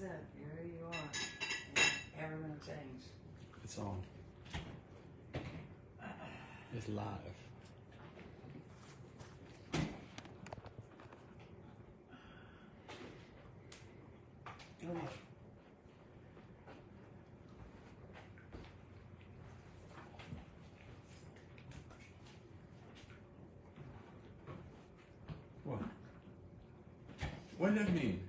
said, you're who you are. You're never going to change. It's on. It's live. What? What does that mean?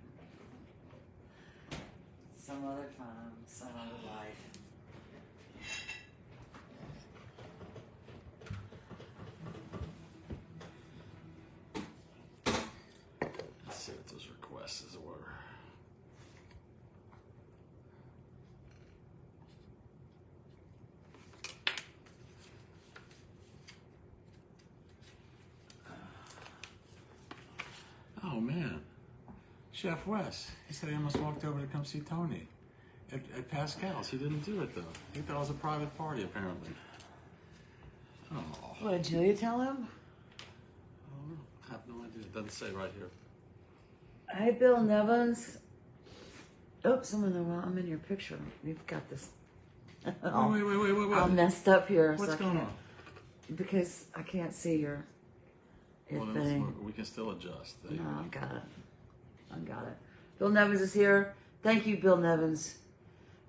Some other time, some other life. Let's see what those requests were. Oh man, Chef Wes. He said he almost walked over to come see Tony at Pascal's. He didn't do it though. He thought it was a private party apparently. Oh. What, did Julia tell him? I have no idea. It doesn't say right here. Hey, Bill Nevins. Oops, I'm in your picture. You've got this. Wait. I'm messed up here. What's going on? Because I can't see your thing. We can still adjust. No, I got it. Bill Nevins is here. Thank you, Bill Nevins,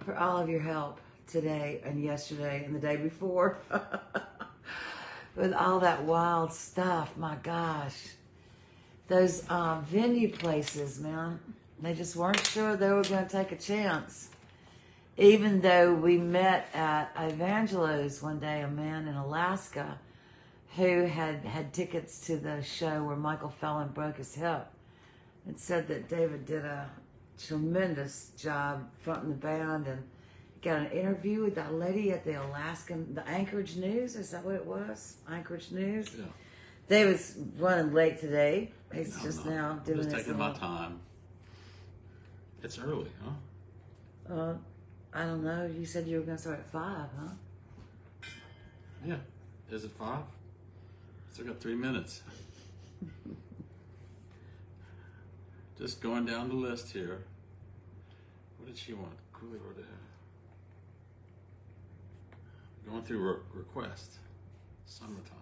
for all of your help today and yesterday and the day before. With all that wild stuff, my gosh. Those venue places, man, they just weren't sure they were going to take a chance. Even though we met at Evangelo's one day, a man in Alaska who had tickets to the show where Michael Phelan broke his hip, and said that David did a tremendous job fronting the band, and got an interview with that lady at the Anchorage News. Is that what it was? Anchorage News? Yeah. David's running late today. He's now doing I'm just his taking my time. It's early, huh? I don't know. You said you were going to start at 5, huh? Yeah. Is it 5? Still got 3 minutes. Just going down the list here. What did she want? Cooler or there? Going through request. Summertime.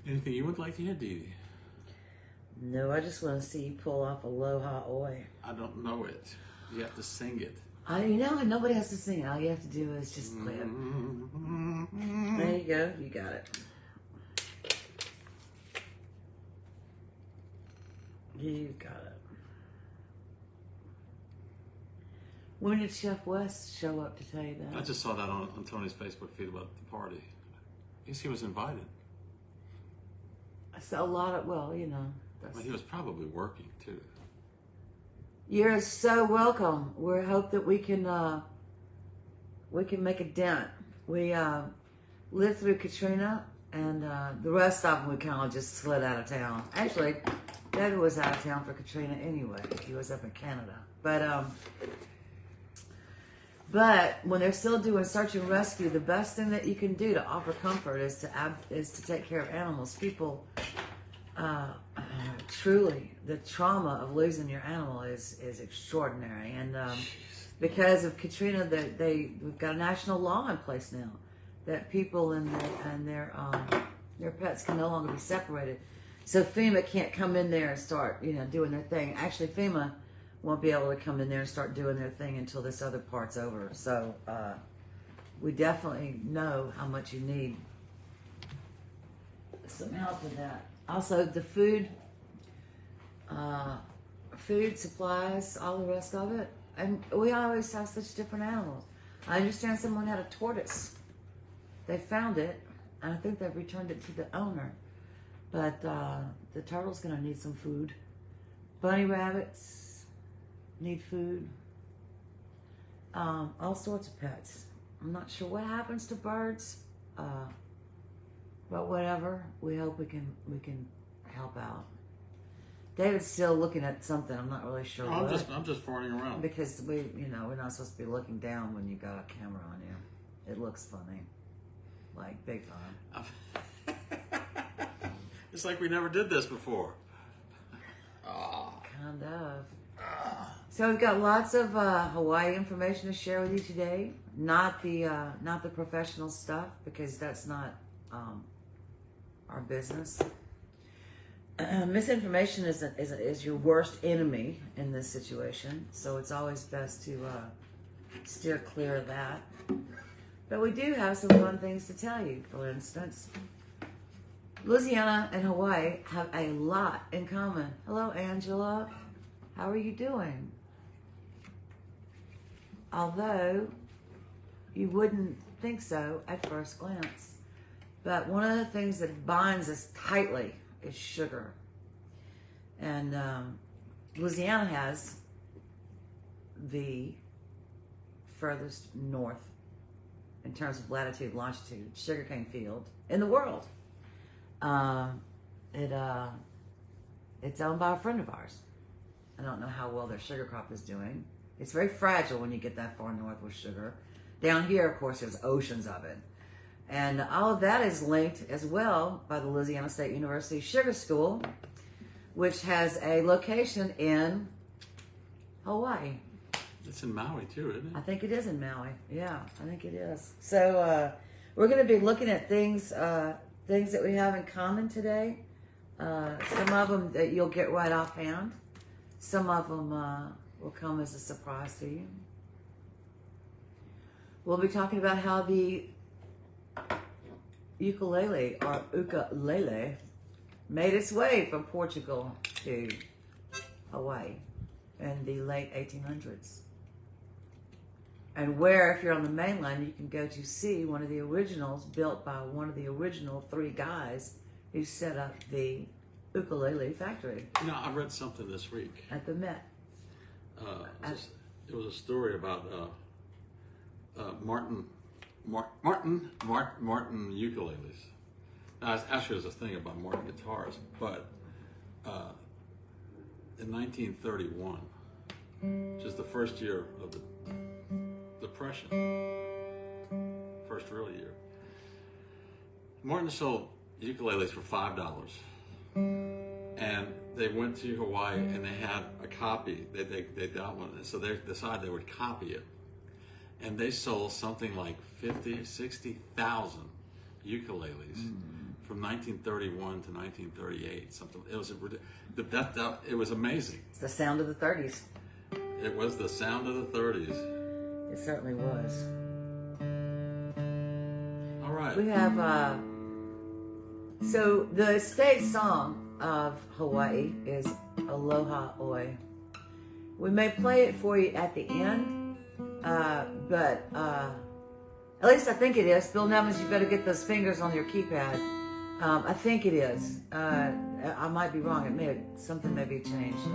Anything you would like to hear, Dee Dee? No, I just want to see you pull off Aloha Oi. I don't know it. You have to sing it. Nobody has to sing it. All you have to do is just play it. There you go. You got it. You got it. When did Chef West show up to tell you that? I just saw that on Tony's Facebook feed about the party. I guess he was invited. So a lot of, well, He was probably working too. You're so welcome. We hope that we can make a dent. We lived through Katrina, and the rest of them we kind of just slid out of town. Actually, David was out of town for Katrina anyway. He was up in Canada. But when they're still doing search and rescue, the best thing that you can do to offer comfort is to take care of animals. People, truly, the trauma of losing your animal is extraordinary. And because of Katrina, we've got a national law in place now that people and their pets can no longer be separated. So FEMA can't come in there and start doing their thing. Actually, FEMA won't be able to come in there and start doing their thing until this other part's over. So we definitely know how much you need some help with that. Also, the food supplies, all the rest of it. And we always have such different animals. I understand someone had a tortoise. They found it, and I think they've returned it to the owner. But the turtle's going to need some food. Bunny rabbits need food. All sorts of pets. I'm not sure what happens to birds, but whatever. We hope we can help out. David's still looking at something. I'm not really sure. I'm just farting around because we're not supposed to be looking down when you got a camera on you. It looks funny, like big time. It's like we never did this before. Kind of. So we've got lots of Hawaii information to share with you today. Not the professional stuff, because that's not our business. Misinformation is your worst enemy in this situation, so it's always best to steer clear of that. But we do have some fun things to tell you. For instance, Louisiana and Hawaii have a lot in common. Hello, Angela. How are you doing? Although you wouldn't think so at first glance. But one of the things that binds us tightly is sugar. And Louisiana has the furthest north, in terms of latitude and longitude, sugarcane field in the world. It's owned by a friend of ours. I don't know how well their sugar crop is doing. It's very fragile when you get that far north with sugar. Down here, of course, there's oceans of it. And all of that is linked as well by the Louisiana State University Sugar School, which has a location in Hawaii. It's in Maui too, isn't it? I think it is in Maui. Yeah, I think it is. So we're going to be looking at things that we have in common today. Some of them that you'll get right offhand. Some of them will come as a surprise to you. We'll be talking about how the ukulele, or ukulele, made its way from Portugal to Hawaii in the late 1800s. And where, if you're on the mainland, you can go to see one of the originals built by one of the original three guys who set up the ukulele factory. You know, I read something this week. At the Met. It was a story about Martin ukuleles. Now, actually, there's a thing about Martin guitars, but in 1931, which is the first year of the Depression, first real year, Martin sold ukuleles for $5, and they went to Hawaii and they had a copy. They got one, so they decided they would copy it, and they sold something like 60,000 ukuleles. From 1931 to 1938, something. It was amazing. It's the sound of the 30s. It was the sound of the 30s. It certainly was. All right. We have, so the state song of Hawaii is Aloha Oi. We may play it for you at the end, but at least I think it is. Bill Nevins, you better get those fingers on your keypad. I think it is. I might be wrong. Something may be changed.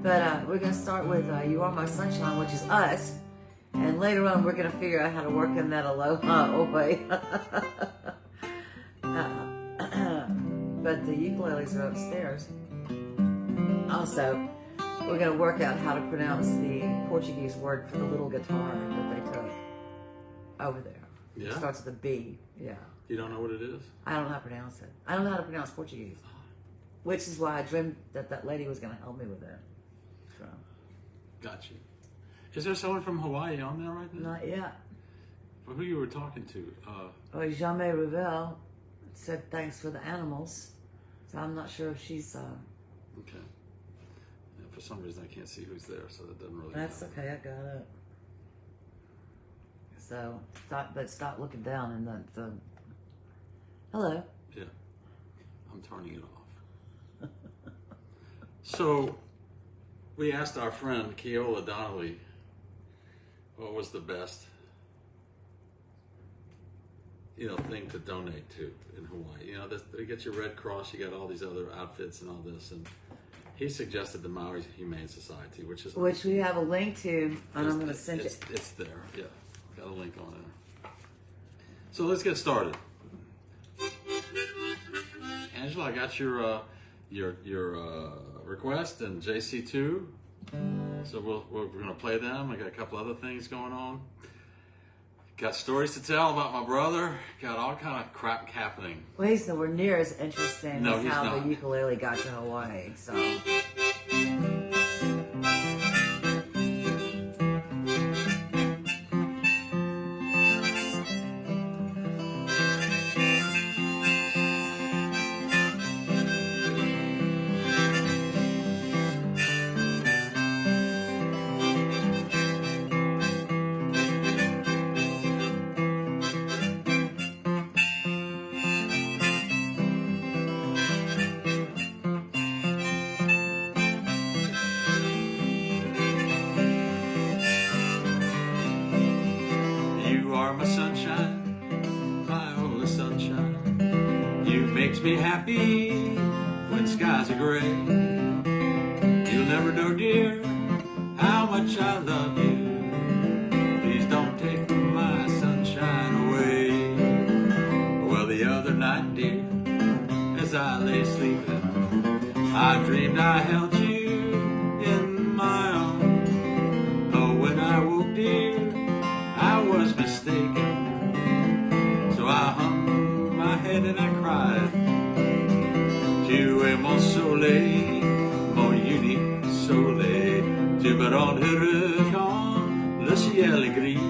But we're going to start with You Are My Sunshine, which is us. And later on, we're going to figure out how to work in that Aloha Oi. But the ukuleles are upstairs. Also, we're going to work out how to pronounce the Portuguese word for the little guitar that they took over there. Yeah? It starts with a B. Yeah. You don't know what it is? I don't know how to pronounce it. I don't know how to pronounce Portuguese. Which is why I dreamed that lady was going to help me with it. So. Got you. Is there someone from Hawaii on there right now? Not yet. Well, who you were talking to? Jamais Ravel said thanks for the animals. So I'm not sure if she's... Okay. Yeah, for some reason, I can't see who's there, so that doesn't really That's matter. okay, I got it. So, stop looking down and the hello. Yeah. I'm turning it off. So, we asked our friend Keola Donnelly what was the best, thing to donate to in Hawaii. You get your Red Cross, you got all these other outfits and all this, and he suggested the Maui Humane Society, which we have a link to, and I'm going to send it. It's there, yeah. Got a link on there. So let's get started. Angela, I got your request and JC2. So we're going to play them. I got a couple other things going on. Got stories to tell about my brother. Got all kind of crap happening. Well, he's nowhere near as interesting No, as he's how not. the ukulele got to Hawaii. So. You are my sunshine, my only sunshine. You makes me happy when skies are gray. You'll never know, dear, how much I love you. Please don't take my sunshine away. Well, the other night, dear, as I lay sleeping, I dreamed I held you in my arms. Oh, when I woke, dear, I was mistaken. So I hung my head and I cried. Tu es mon soleil, mon unique soleil. Tu me rends heureux quand le ciel est gris.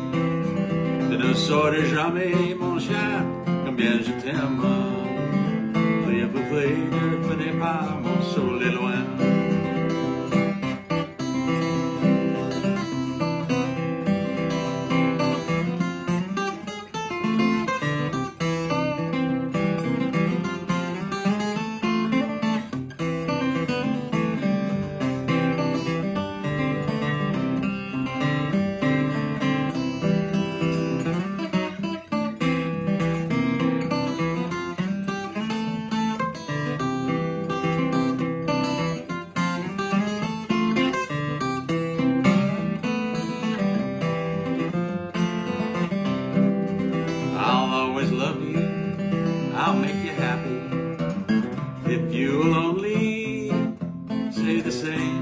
Tu ne saurais jamais, mon cher, combien je t'aime. S'il vous plaît, ne prenez pas mon soleil loin. I'll always love you, I'll make you happy, if you'll only say the same.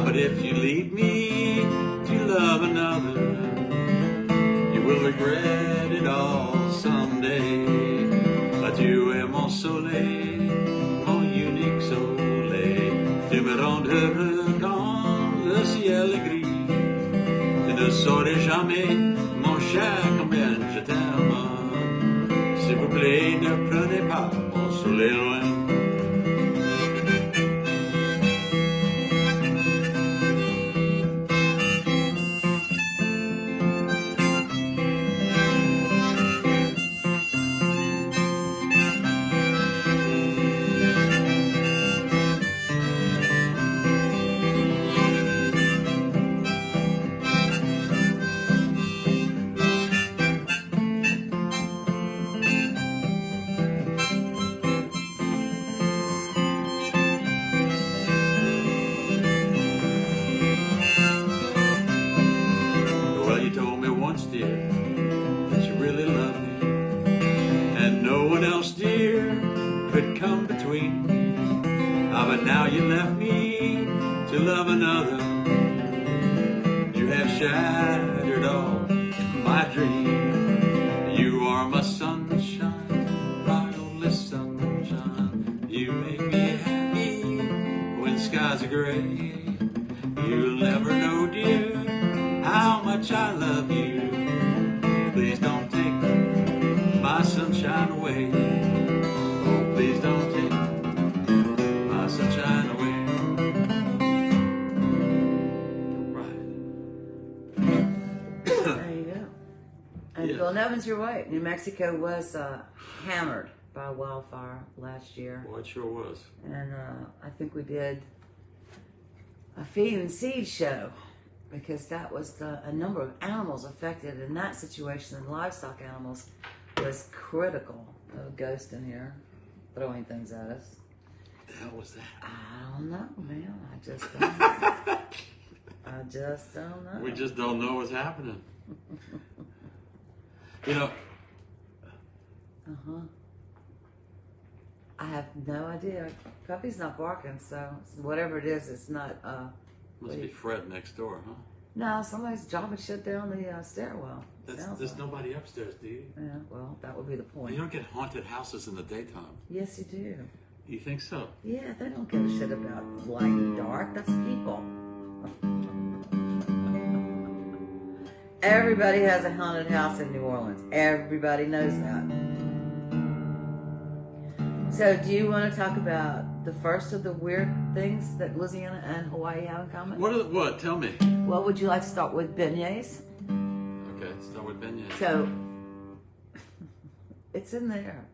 But if you lead me to love another, you will regret it all someday. Tu es mon soleil, mon unique soleil. Tu me rends heureux quand le ciel est gris. Tu ne saurais jamais, mon cher, combien je t'aime. S'il vous plaît, ne prenez pas mon soleil loin. Well, you told me once, dear, that you really loved me, and no one else, dear, could come between. But now you left me to love another. You have shattered all my dreams. You are my sunshine, my only sunshine. You make me happy when skies are gray. You'll never know, dear, how much I love you. Please don't take my sunshine away. Oh, please don't take my sunshine away. There you go. And Yeah. Bill Nevins, you're right. New Mexico was hammered by wildfire last year. Boy, it sure was. And I think we did a feed and seed show because that was a number of animals affected in that situation, and livestock animals was critical. A ghost in here throwing things at us. What the hell was that? I don't know, man. I just don't know. I just don't know. We just don't know what's happening. You know, I have no idea. Puppy's not barking, so whatever it is, it's not. must be Fred next door, huh? No, somebody's dropping shit down the stairwell. There's nobody upstairs, do you? Yeah, well, that would be the point. You don't get haunted houses in the daytime. Yes, you do. You think so? Yeah, they don't give a shit about light and dark. That's people. Everybody has a haunted house in New Orleans. Everybody knows that. So, do you want to talk about the first of the weird things that Louisiana and Hawaii have in common? What? Tell me. Well, would you like to start with beignets? Okay, start with beignets. So, it's in there.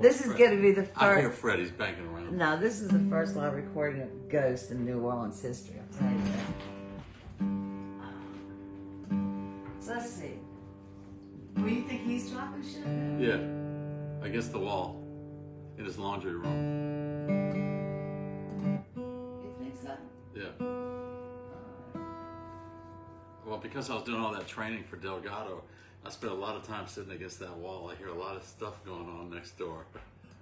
This is going to be the first. I hear Freddie's banging around. No, this is the first live recording of Ghost in New Orleans history. I'll tell you that. So let's see. What do you think he's dropping shit? Yeah, against the wall in his laundry room. You think so? Yeah. Well, because I was doing all that training for Delgado, I spent a lot of time sitting against that wall. I hear a lot of stuff going on next door.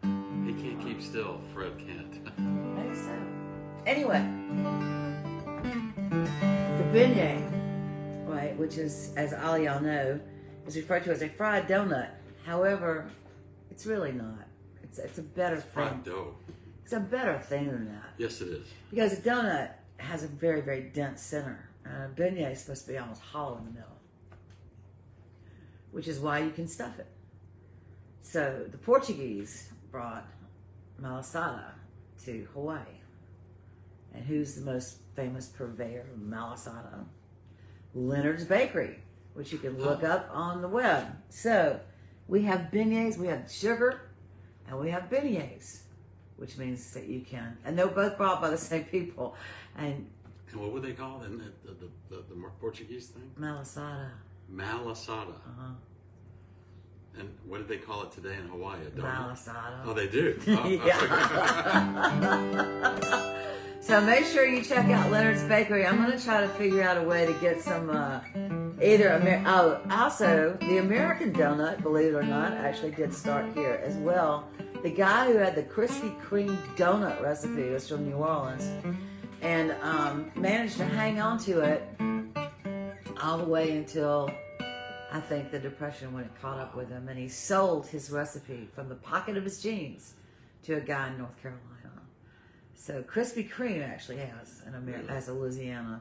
He can't keep still. Fred can't. Maybe so. Anyway, the beignet, right, which is, as all y'all know, is referred to as a fried donut. However, it's really not. It's a better thing. Fried dough. It's a better thing than that. Yes, it is. Because a donut has a very, very dense center. A beignet is supposed to be almost hollow in the middle, which is why you can stuff it. So the Portuguese brought malasada to Hawaii. And who's the most famous purveyor of malasada? Leonard's Bakery, which you can look up on the web. So we have beignets, we have sugar, and we have beignets, which means that you can, and they're both brought by the same people. And what would they call it? The Portuguese thing? malasada. Malasada. Uh-huh. And what did they call it today in Hawaii? A donut? Malasada. Oh, they do? Oh, Yeah. So make sure you check out Leonard's Bakery. I'm going to try to figure out a way to get some also, the American donut, believe it or not, actually did start here as well. The guy who had the Krispy Kreme donut recipe was from New Orleans and managed to hang on to it all the way until, I think, the Depression, when it caught up with him, and he sold his recipe from the pocket of his jeans to a guy in North Carolina. So Krispy Kreme actually has has a Louisiana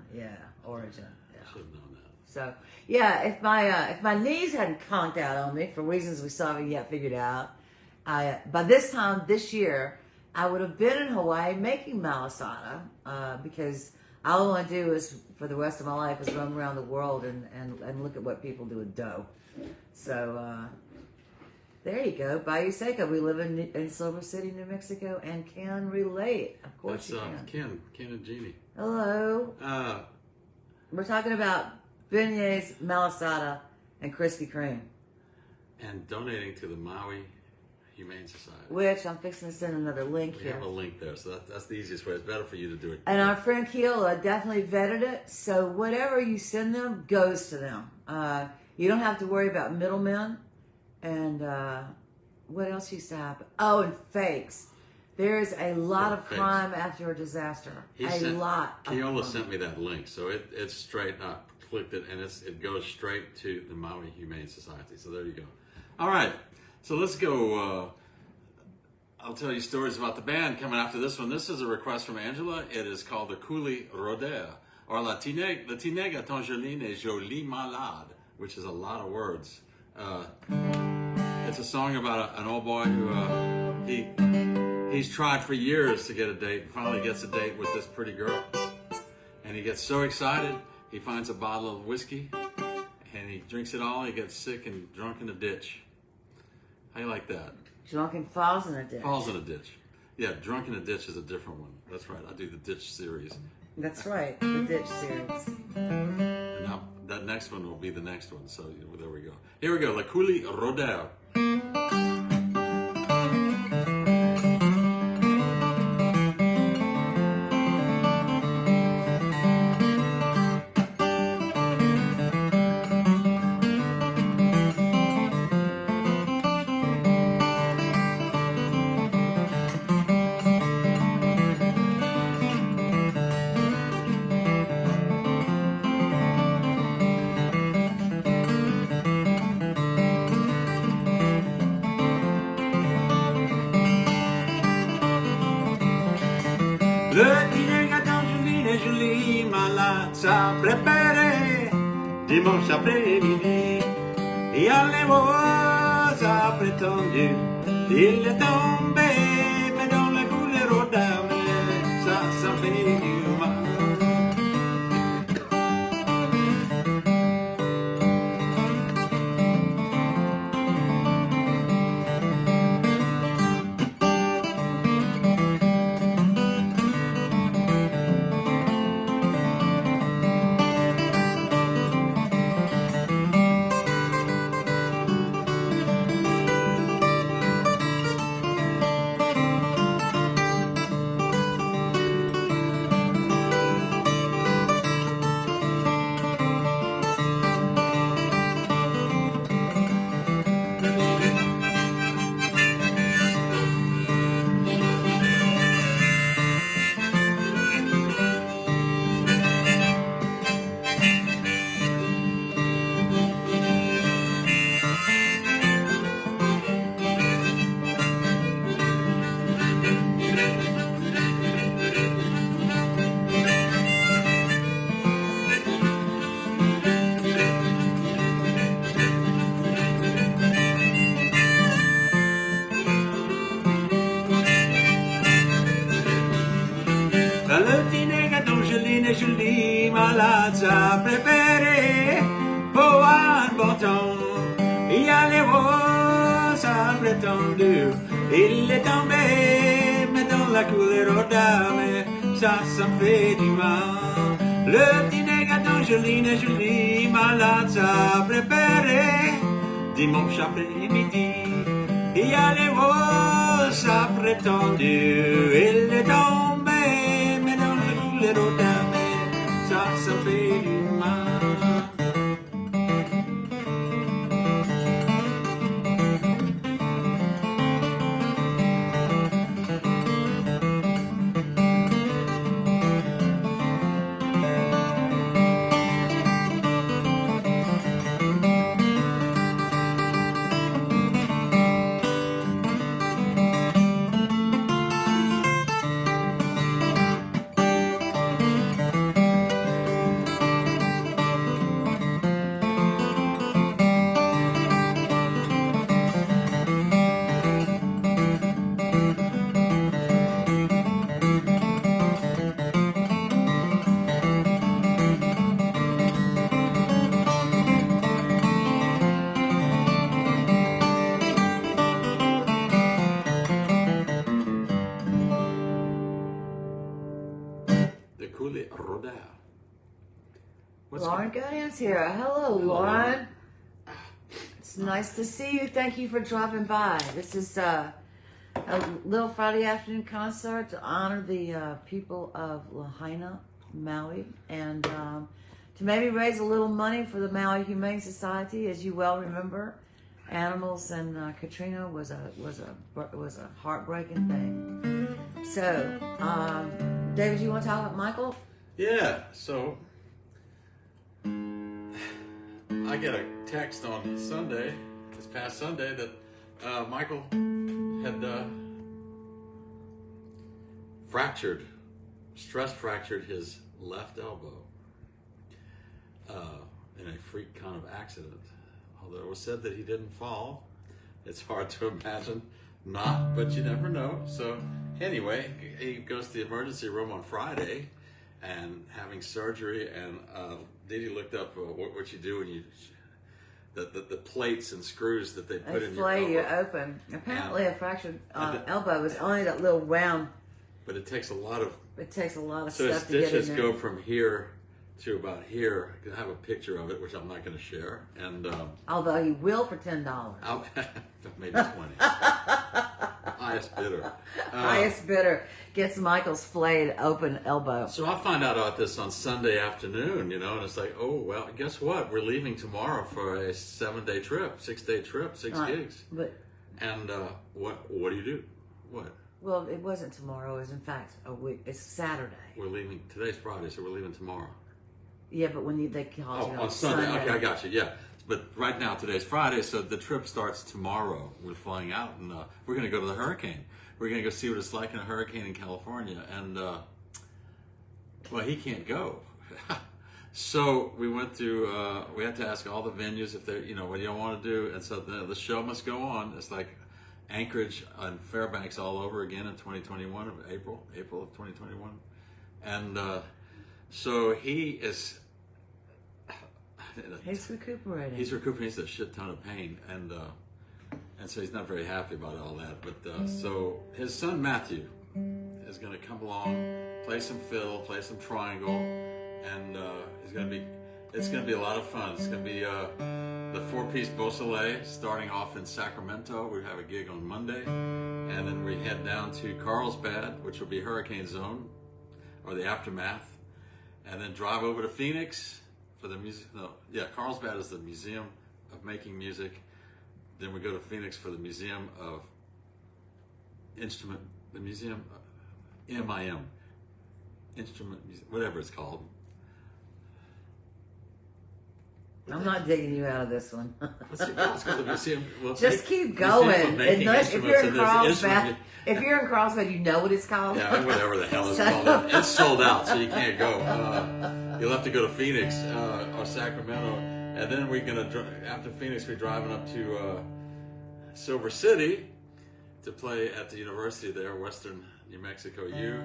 origin. Yeah. I should have known that. So yeah, if my knees hadn't conked out on me for reasons we still haven't yet figured out, by this time this year I would have been in Hawaii making malasada because all I want to do is for the rest of my life is run around the world and look at what people do with dough. So there you go, Bayou Seco. We live in Silver City, New Mexico, and can relate. Of course, that's you can. Ken and Jeannie. Hello. We're talking about beignets, malasada, and Krispy Kreme. And donating to the Maui Humane Society. Which I'm fixing to send another link We here. have a link there, so that's the easiest way. It's better for you to do it. And our friend Keola definitely vetted it, so whatever you send them goes to them. You don't have to worry about middlemen. And what else used to happen? Oh, and fakes. There's a lot of crime after a disaster. Keola sent me that link, so it's straight up. Clicked it, and it goes straight to the Maui Humane Society. So there you go. All right, so let's go. I'll tell you stories about the band coming after this one. This is a request from Angela. It is called the Coolie Rodea, or La Tinega Tangeline et Jolie Malade, which is a lot of words. It's a song about an old boy who he's tried for years to get a date, and finally gets a date with this pretty girl. And he gets so excited, he finds a bottle of whiskey, and he drinks it all. He gets sick and drunk in a ditch. How you like that? Drunk and falls in a ditch. Falls in a ditch. Yeah, drunk in a ditch is a different one. That's right. I do the ditch series. That's right, the ditch series. And now that next one will be the next one. So there we go. Here we go. La Coolie Rodeo. Le dîner gâteau Julie et Julie, malade, ça préparé dimanche après-midi. Et allez voir, ça prétendu, il est tombé, mais dans la couleur au dame, ça fait du mal. Le dîner gâteau Julie et Julie, malade, ça préféré pour un bon temps. Il y a les roses, ça prétendu, il est tombé, mais dans la couleur aux dames, ça me fait du mal. Le dîner gâteau Julie et Julie, malade, ça préféré dimanche après-midi. Il y a les roses, ça prétendu, il est tombé. Little dame, ça fait du mal. Lauren Goodham's here. Hello, Lauren. It's nice to see you. Thank you for dropping by. This is a little Friday afternoon concert to honor the people of Lahaina, Maui, and to maybe raise a little money for the Maui Humane Society. As you well remember, animals and Katrina was a heartbreaking thing. So, David, you want to talk about Michael? Yeah. So I get a text on Sunday, this past Sunday, that Michael had stress fractured his left elbow in a freak kind of accident. Although it was said that he didn't fall, it's hard to imagine not, but you never know. So anyway, he goes to the emergency room on Friday and having surgery, and Didi looked up what you do when you the plates and screws that they put in your elbow. You open. Apparently, a fractured elbow is only that little round. But it takes a lot of. It takes a lot of so stuff to get in there. So stitches go from here to about here. I have a picture of it, which I'm not going to share. And although you will for $10. Maybe 20. Highest bidder. Highest bidder gets Michael's flayed open elbow. So I find out about this on Sunday afternoon, and it's like, oh, well, guess what? We're leaving tomorrow for a 7-day trip, 6-day trip, 6 gigs. And what do you do? What? Well, it wasn't tomorrow. It was, in fact, a week. It's Saturday. We're leaving. Today's Friday, so we're leaving tomorrow. Yeah, but when they call you on Sunday. Okay, I got you. Yeah. But right now, today's Friday, so the trip starts tomorrow. We're flying out, and we're going to go to the hurricane. We're going to go see what it's like in a hurricane in California. And Well, he can't go. So we went to, we had to ask all the venues if they, what do you want to do? And so the show must go on. It's like Anchorage and Fairbanks all over again in 2021, of April of 2021. And so he is... He's recuperating. He's recuperating. He's a shit ton of pain. And so he's not very happy about all that. But so his son Matthew is going to come along, play some fiddle, play some triangle, and it's going to be a lot of fun. It's going to be the four-piece Beausoleil starting off in Sacramento. We have a gig on Monday, and then we head down to Carlsbad, which will be Hurricane Zone, or the aftermath, and then drive over to Phoenix for the music. No, yeah, Carlsbad is the Museum of Making Music. Then we go to Phoenix for the Museum of Instrument, the Museum, MIM, Instrument, whatever it's called. I'm not digging you out of this one. It's called the Museum. Well, just keep going. If you're in Carlsbad, you know what it's called. Yeah, whatever the hell it's called. It's sold out, so you can't go. You'll have to go to Phoenix or Sacramento, and then we're gonna after Phoenix, we're driving up to Silver City to play at the university there, Western New Mexico U,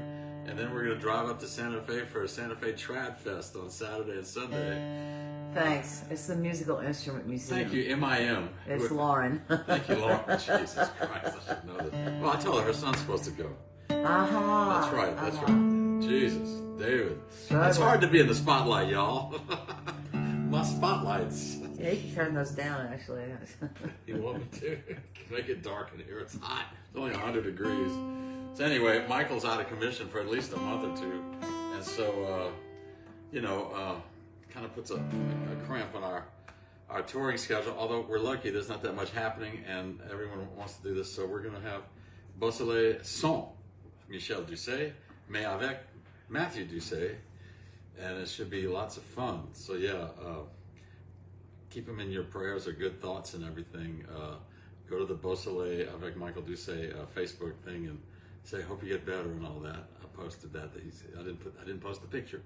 and then we're gonna drive up to Santa Fe for a Santa Fe Trad Fest on Saturday and Sunday. Thanks. It's the Musical Instrument Museum. Thank you, MIM. It's Lauren. Thank you, Lauren. Jesus Christ, I should know that. Well, I told her son's supposed to go. Uh-huh. That's right. Jesus, David. It's hard to be in the spotlight, y'all. My spotlights. Yeah, you can turn those down, actually. You want me to? Make it dark in here. It's hot. It's only 100 degrees. So anyway, Michael's out of commission for at least a month or two. And so, kind of puts a cramp on our touring schedule, although we're lucky there's not that much happening and everyone wants to do this. So we're going to have Beausoleil sans Michel Doucet, mais avec Matthew Doucet, and it should be lots of fun. So yeah, keep them in your prayers or good thoughts and everything. Go to the Beausoleil avec Michael Doucet Facebook thing and say, hope you get better and all that. I posted that. I didn't post the picture.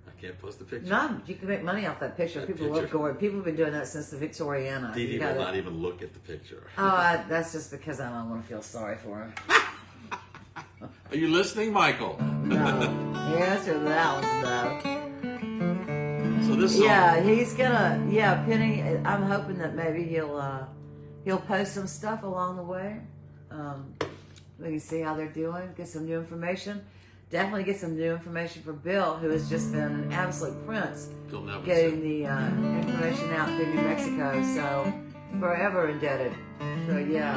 I can't post the picture. No, you can make money off that picture. People love going. People have been doing that since the Victoriana. Dee will not even look at the picture. Oh, that's just because I don't want to feel sorry for him. Are you listening, Michael? No. The answer to that was no. So this song. Yeah, he's gonna. Yeah, Penny. I'm hoping that maybe he'll post some stuff along the way. We can see how they're doing. Get some new information. Definitely get some new information for Bill, who has just been an absolute prince getting the information out through New Mexico. So, forever indebted. So, yeah.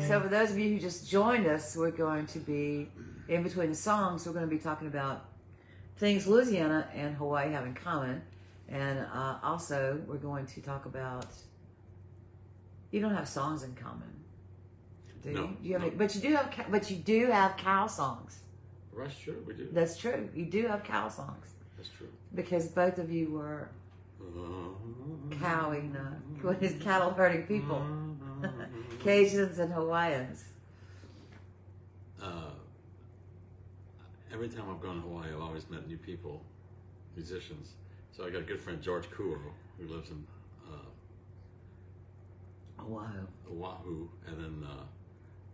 So, for those of you who just joined us, we're going to be, in between the songs, we're going to be talking about things Louisiana and Hawaii have in common. And also, we're going to talk about, you don't have songs in common. Do you? No, Do you have no. any, but you do have cow songs. That's true, we do. That's true. You do have cow songs That's true. because both of you were cowing, what is cattle herding people, Cajuns and Hawaiians. Every time I've gone to Hawaii, I've always met new people, musicians. So I got a good friend, George Kuo, who lives in Oahu, and then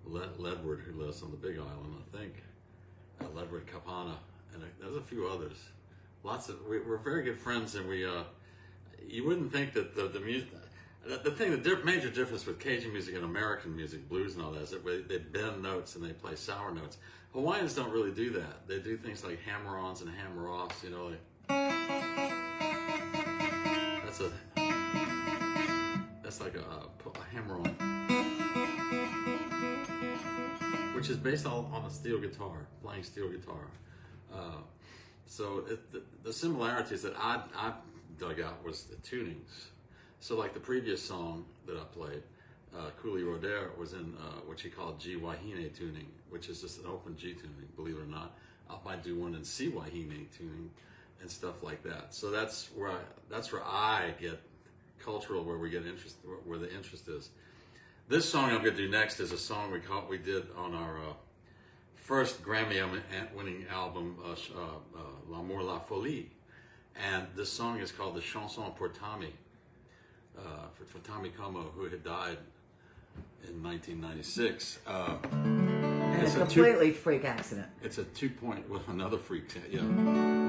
Ledward, who lives on the Big Island, I think. Ledward Kapana, and there's a few others. We're very good friends, and you wouldn't think that the music, the major difference with Cajun music and American music, blues and all that, is that they bend notes and they play sour notes. Hawaiians don't really do that. They do things like hammer-ons and hammer-offs, that's like a hammer-on, which is based on a steel guitar, playing steel guitar. So the similarities that I dug out was the tunings. So like the previous song that I played, Kuli Roder, was in what she called G Wahine tuning, which is just an open G tuning, believe it or not. I might do one in C Wahine tuning and stuff like that. So that's where I get cultural, where we get interest, where the interest is. This song I'm going to do next is a song we did on our first Grammy-winning album, L'amour, la folie. And this song is called the Chanson pour Tommy, for Tommy Como, who had died in 1996. And it's a completely freak accident. It's a another freak, yeah.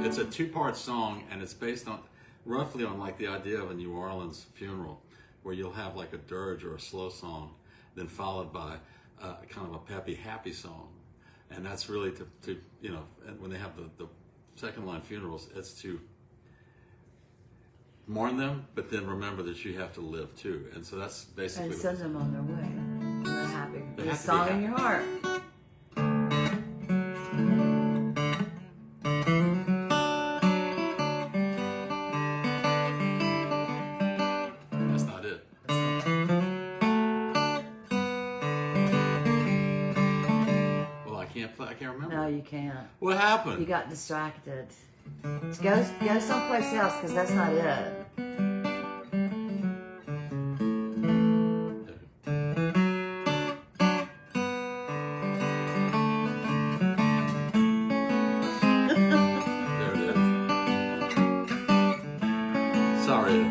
It's a two-part song, and it's based on, roughly on like the idea of a New Orleans funeral, where you'll have like a dirge or a slow song, then followed by kind of a peppy, happy song. And that's really to you know, and when they have the second line funerals, it's to mourn them, but then remember that you have to live too. And so that's basically. And send them on their way. They're happy. They There's a have to be song in happy. your heart. That's not it. Well, I can't play. I can't remember. No, you can't. What happened? You got distracted. Go someplace else, because that's not it. There it is. Sorry.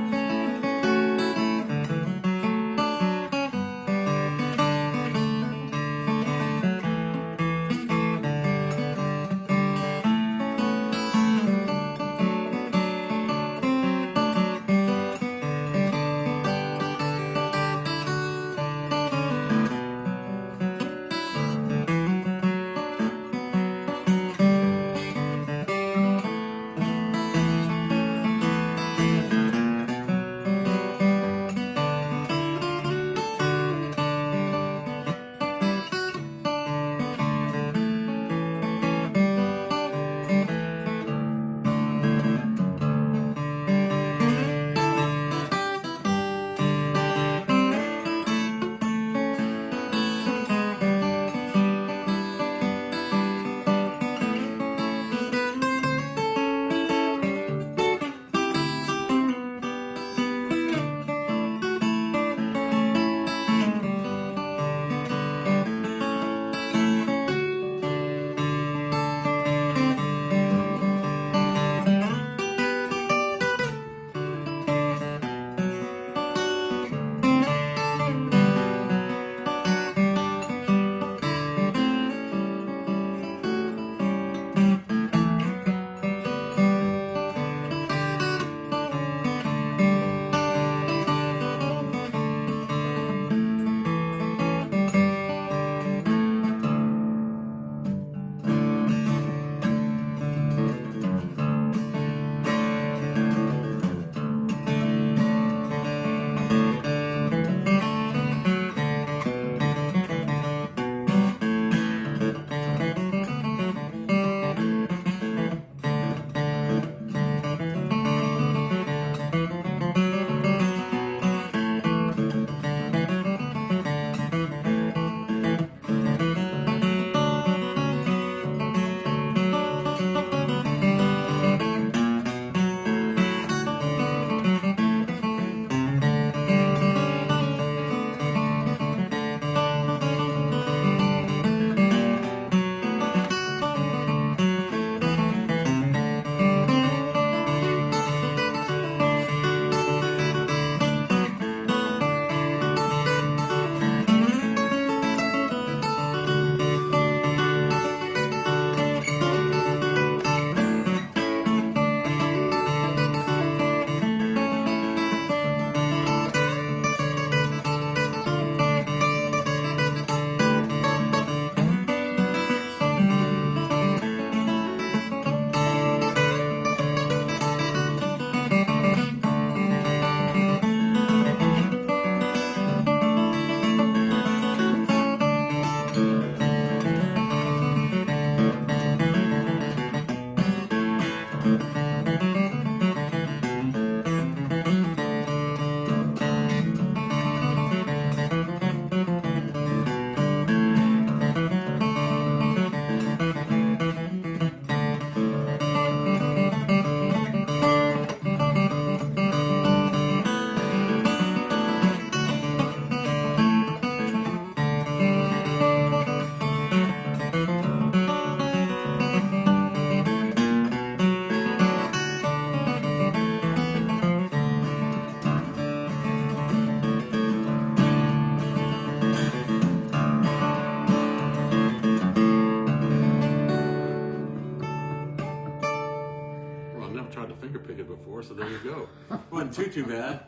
finger picking before, so there you go. Wasn't too bad.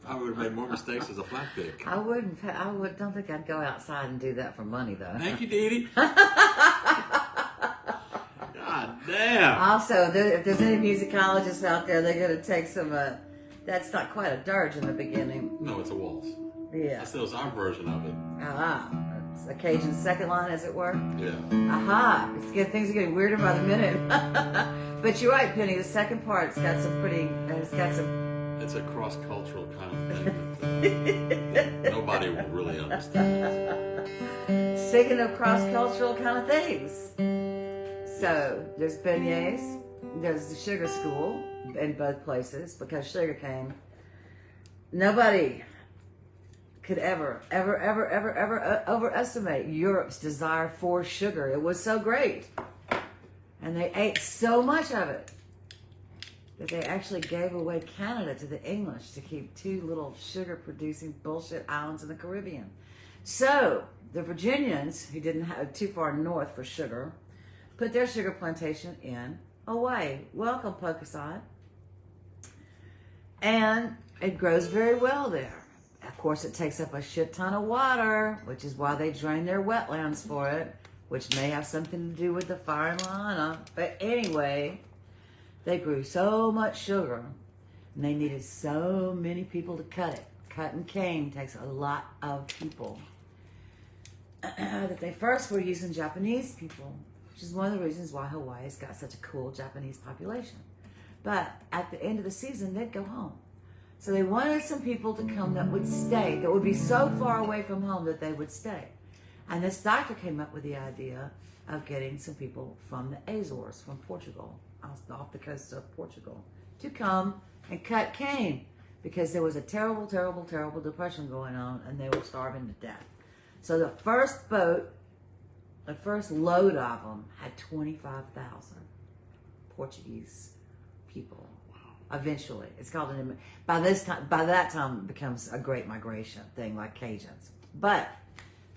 I would have made more mistakes as a flat pick. I wouldn't. Don't think I'd go outside and do that for money, though. Thank you, Dee Dee. God damn. Also, if there's any musicologists out there, they're going to take some. That's not quite a dirge in the beginning. No, it's a waltz. Yeah. That's still our version of it. It's a Cajun second line, as it were. Yeah. Things are getting weirder by the minute. But you're right, Penny. The second part's got some pretty. It's a cross-cultural kind of thing that nobody will really understand. Speaking of cross-cultural kind of things, so there's beignets, there's the sugar school in both places because sugarcane. Nobody could ever overestimate Europe's desire for sugar. It was so great, and they ate so much of it that they actually gave away Canada to the English to keep 2 little sugar-producing bullshit islands in the Caribbean. So the Virginians, who didn't have too far north for sugar, put their sugar plantation in Hawaii. Welcome, Pocasot. And it grows very well there. Of course, it takes up a shit ton of water, which is why they drain their wetlands for it, which may have something to do with the fire in Lahaina. But anyway, they grew so much sugar, and they needed so many people to cut it. Cutting cane takes a lot of people. That they first were using Japanese people, which is one of the reasons why Hawaii's got such a cool Japanese population. But at the end of the season, they'd go home. So they wanted some people to come that would stay, that would be so far away from home that they would stay. And this doctor came up with the idea of getting some people from the Azores, from Portugal, off the coast of Portugal, to come and cut cane because there was a terrible, terrible, terrible depression going on and they were starving to death. So the first boat, the first load of them had 25,000 Portuguese people. Wow. Eventually, it's called by that time it becomes a great migration thing like Cajuns. But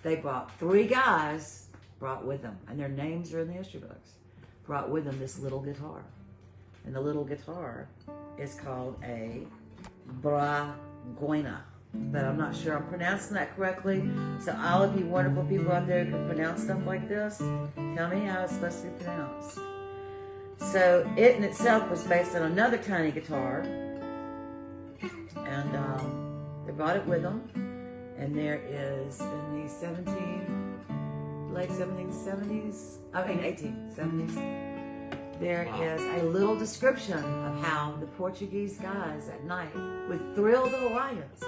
they brought 3 guys with them, and their names are in the history books, brought with them this little guitar. And the little guitar is called a braguena. But I'm not sure I'm pronouncing that correctly. So all of you wonderful people out there who can pronounce stuff like this, tell me how it's supposed to be pronounced. So it in itself was based on another tiny guitar. And they brought it with them. And there is in the 1870s, there is a little description of how the Portuguese guys at night would thrill the Hawaiians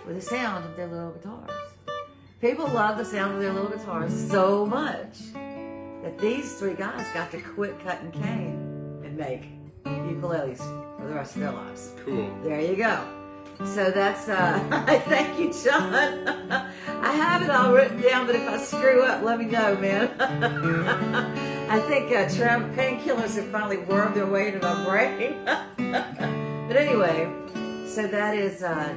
with the sound of their little guitars. People love the sound of their little guitars so much that these 3 guys got to quit cutting cane and make ukuleles for the rest of their lives. Cool. There you go. So that's, thank you, John. I have it all written down, but if I screw up, let me know, man. I think painkillers have finally wormed their way into my brain. But anyway, so that is, I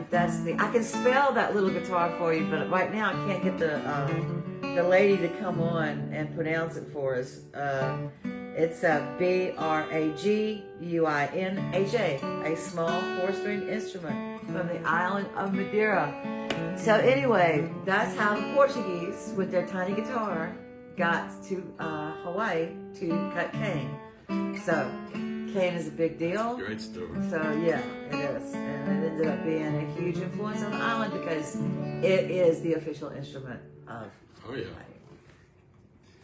can spell that little guitar for you, but right now I can't get the lady to come on and pronounce it for us. It's a braguinha, a small 4-string instrument from the island of Madeira. So anyway, that's how the Portuguese, with their tiny guitar, got to Hawaii to cut cane. So cane is a big deal. Great story. So yeah, it is. And it ended up being a huge influence on the island because it is the official instrument of Hawaii.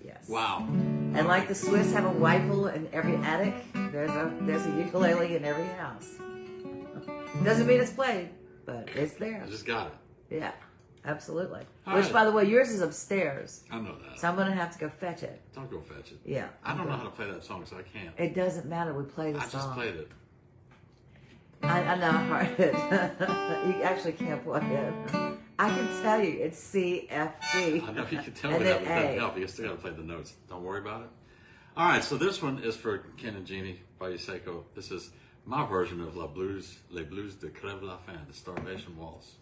Yes. Wow. And like the Swiss have a rifle in every attic, there's a ukulele in every house. Doesn't mean it's played, but it's there. I just got it. Yeah, absolutely. All Which, right. by the way, yours is upstairs. I know that. So I'm going to have to go fetch it. Don't go fetch it. Yeah. I don't know how to play that song, so I can't. It doesn't matter. We play the I song. just played it. I know how hard it is. You actually can't play it. I can tell you, it's C, F, G. I know you can tell me and that, then but that A. help. You still got to play the notes. Don't worry about it. All right, so this one is for Ken and Jeannie by Yuseko. This is my version of Les Blues de Crève la Faim, the Starvation Waltz.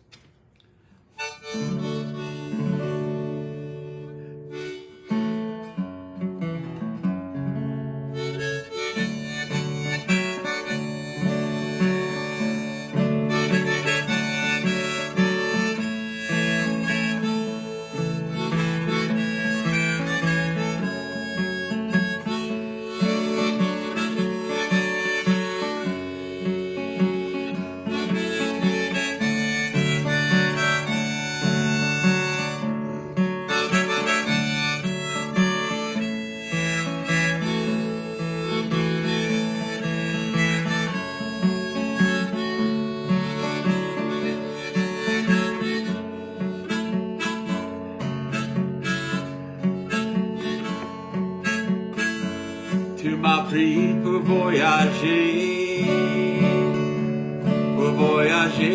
Tu m'as pris pour voyager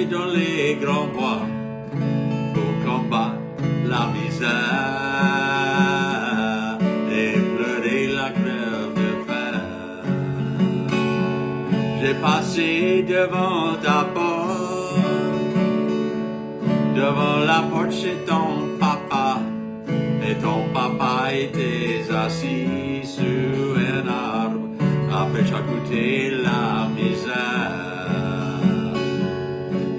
dans les grands bois, pour combattre la misère et pleurer la crève de faim. J'ai passé devant ta porte, devant la porte chez ton papa, et ton papa était assis sur un arbre, après chaque goûté la misère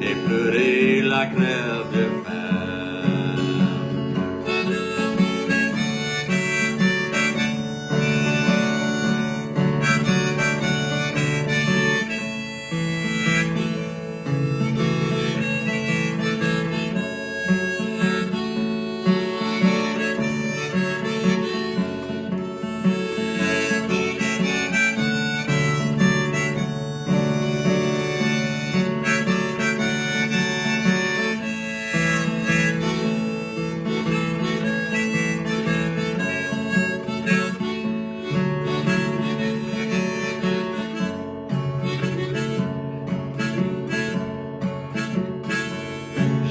et pleurer la crève de faim.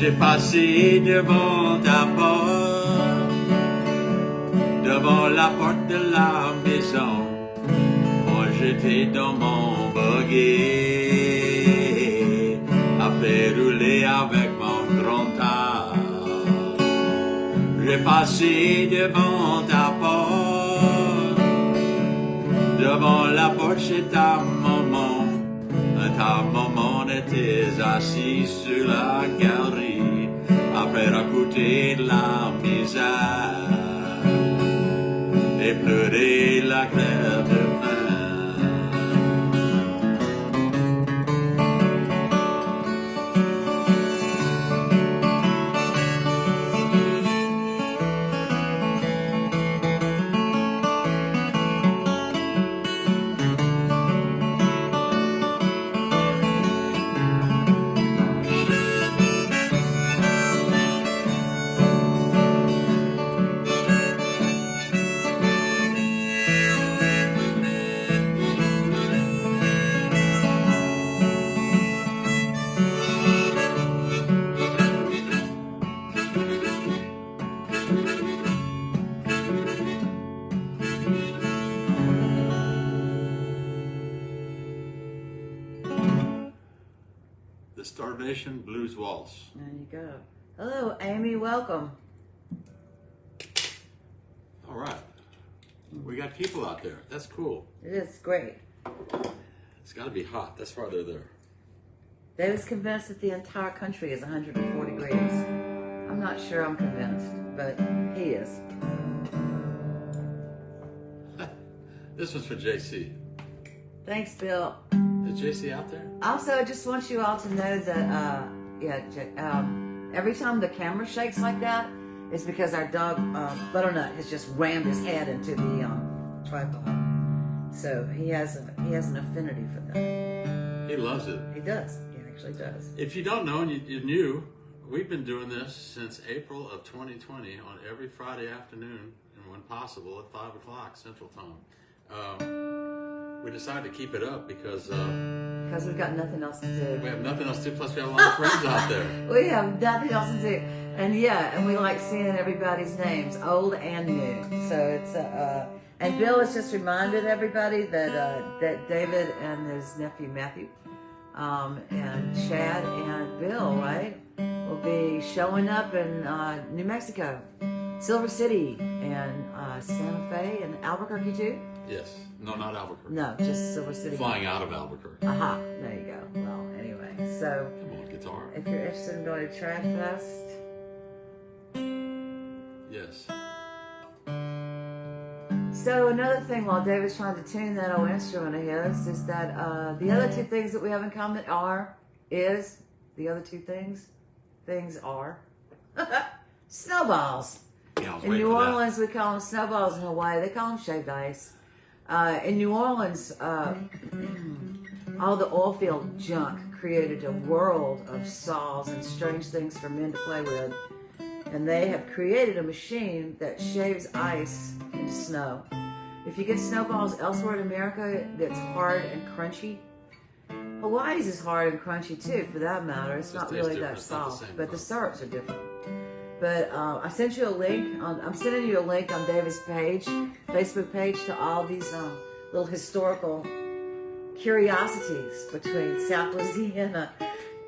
J'ai passé devant ta porte, devant la porte de la maison. Moi j'étais dans mon buggy, après rouler avec mon grand âge. J'ai passé devant ta porte, devant la porte chez ta maman. Ta maman était assise sur la galerie, après écouter la misère et pleurer la crève de faim. The Starvation Blues Waltz. There you go. Hello, Amy. Welcome. All right. We got people out there. That's cool. It is great. It's got to be hot. That's why they're there. David's convinced that the entire country is 140 degrees. I'm not sure I'm convinced, but he is. This one's for JC. Thanks, Bill. Is JC out there? Also, I just want you all to know that, every time the camera shakes like that, it's because our dog, Butternut, has just rammed his head into the tripod. So he has an affinity for that. He loves it. He does. He actually does. If you don't know and you're new, we've been doing this since April of 2020 on every Friday afternoon, and when possible at 5 o'clock Central Time. We decided to keep it up because we've got nothing else to do. We have nothing else to do, plus we have a lot of friends out there. We have nothing else to do. And and we like seeing everybody's names, old and new. So it's, and Bill has just reminded everybody that David and his nephew Matthew, and Chad and Bill, right, will be showing up in New Mexico, Silver City, and Santa Fe, and Albuquerque too. Yes. No, not Albuquerque. No, just Silver City. Flying out of Albuquerque. Aha, there you go. Well, anyway, so Come on, guitar. if you're interested in going to Track Fest, Yes. So another thing while David's trying to tune that old instrument of his is that the other two things that we have in common are snowballs. Yeah, I was In waiting New for that. Orleans, we call them snowballs. In Hawaii, they call them shaved ice. In New Orleans, all the oil field junk created a world of saws and strange things for men to play with. And they have created a machine that shaves ice into snow. If you get snowballs elsewhere in America that's hard and crunchy, Hawaii's is hard and crunchy too, for that matter. It's not really that soft, but the syrups are different. But I sent you a link. I'm sending you a link on David's page, Facebook page, to all these little historical curiosities between South Louisiana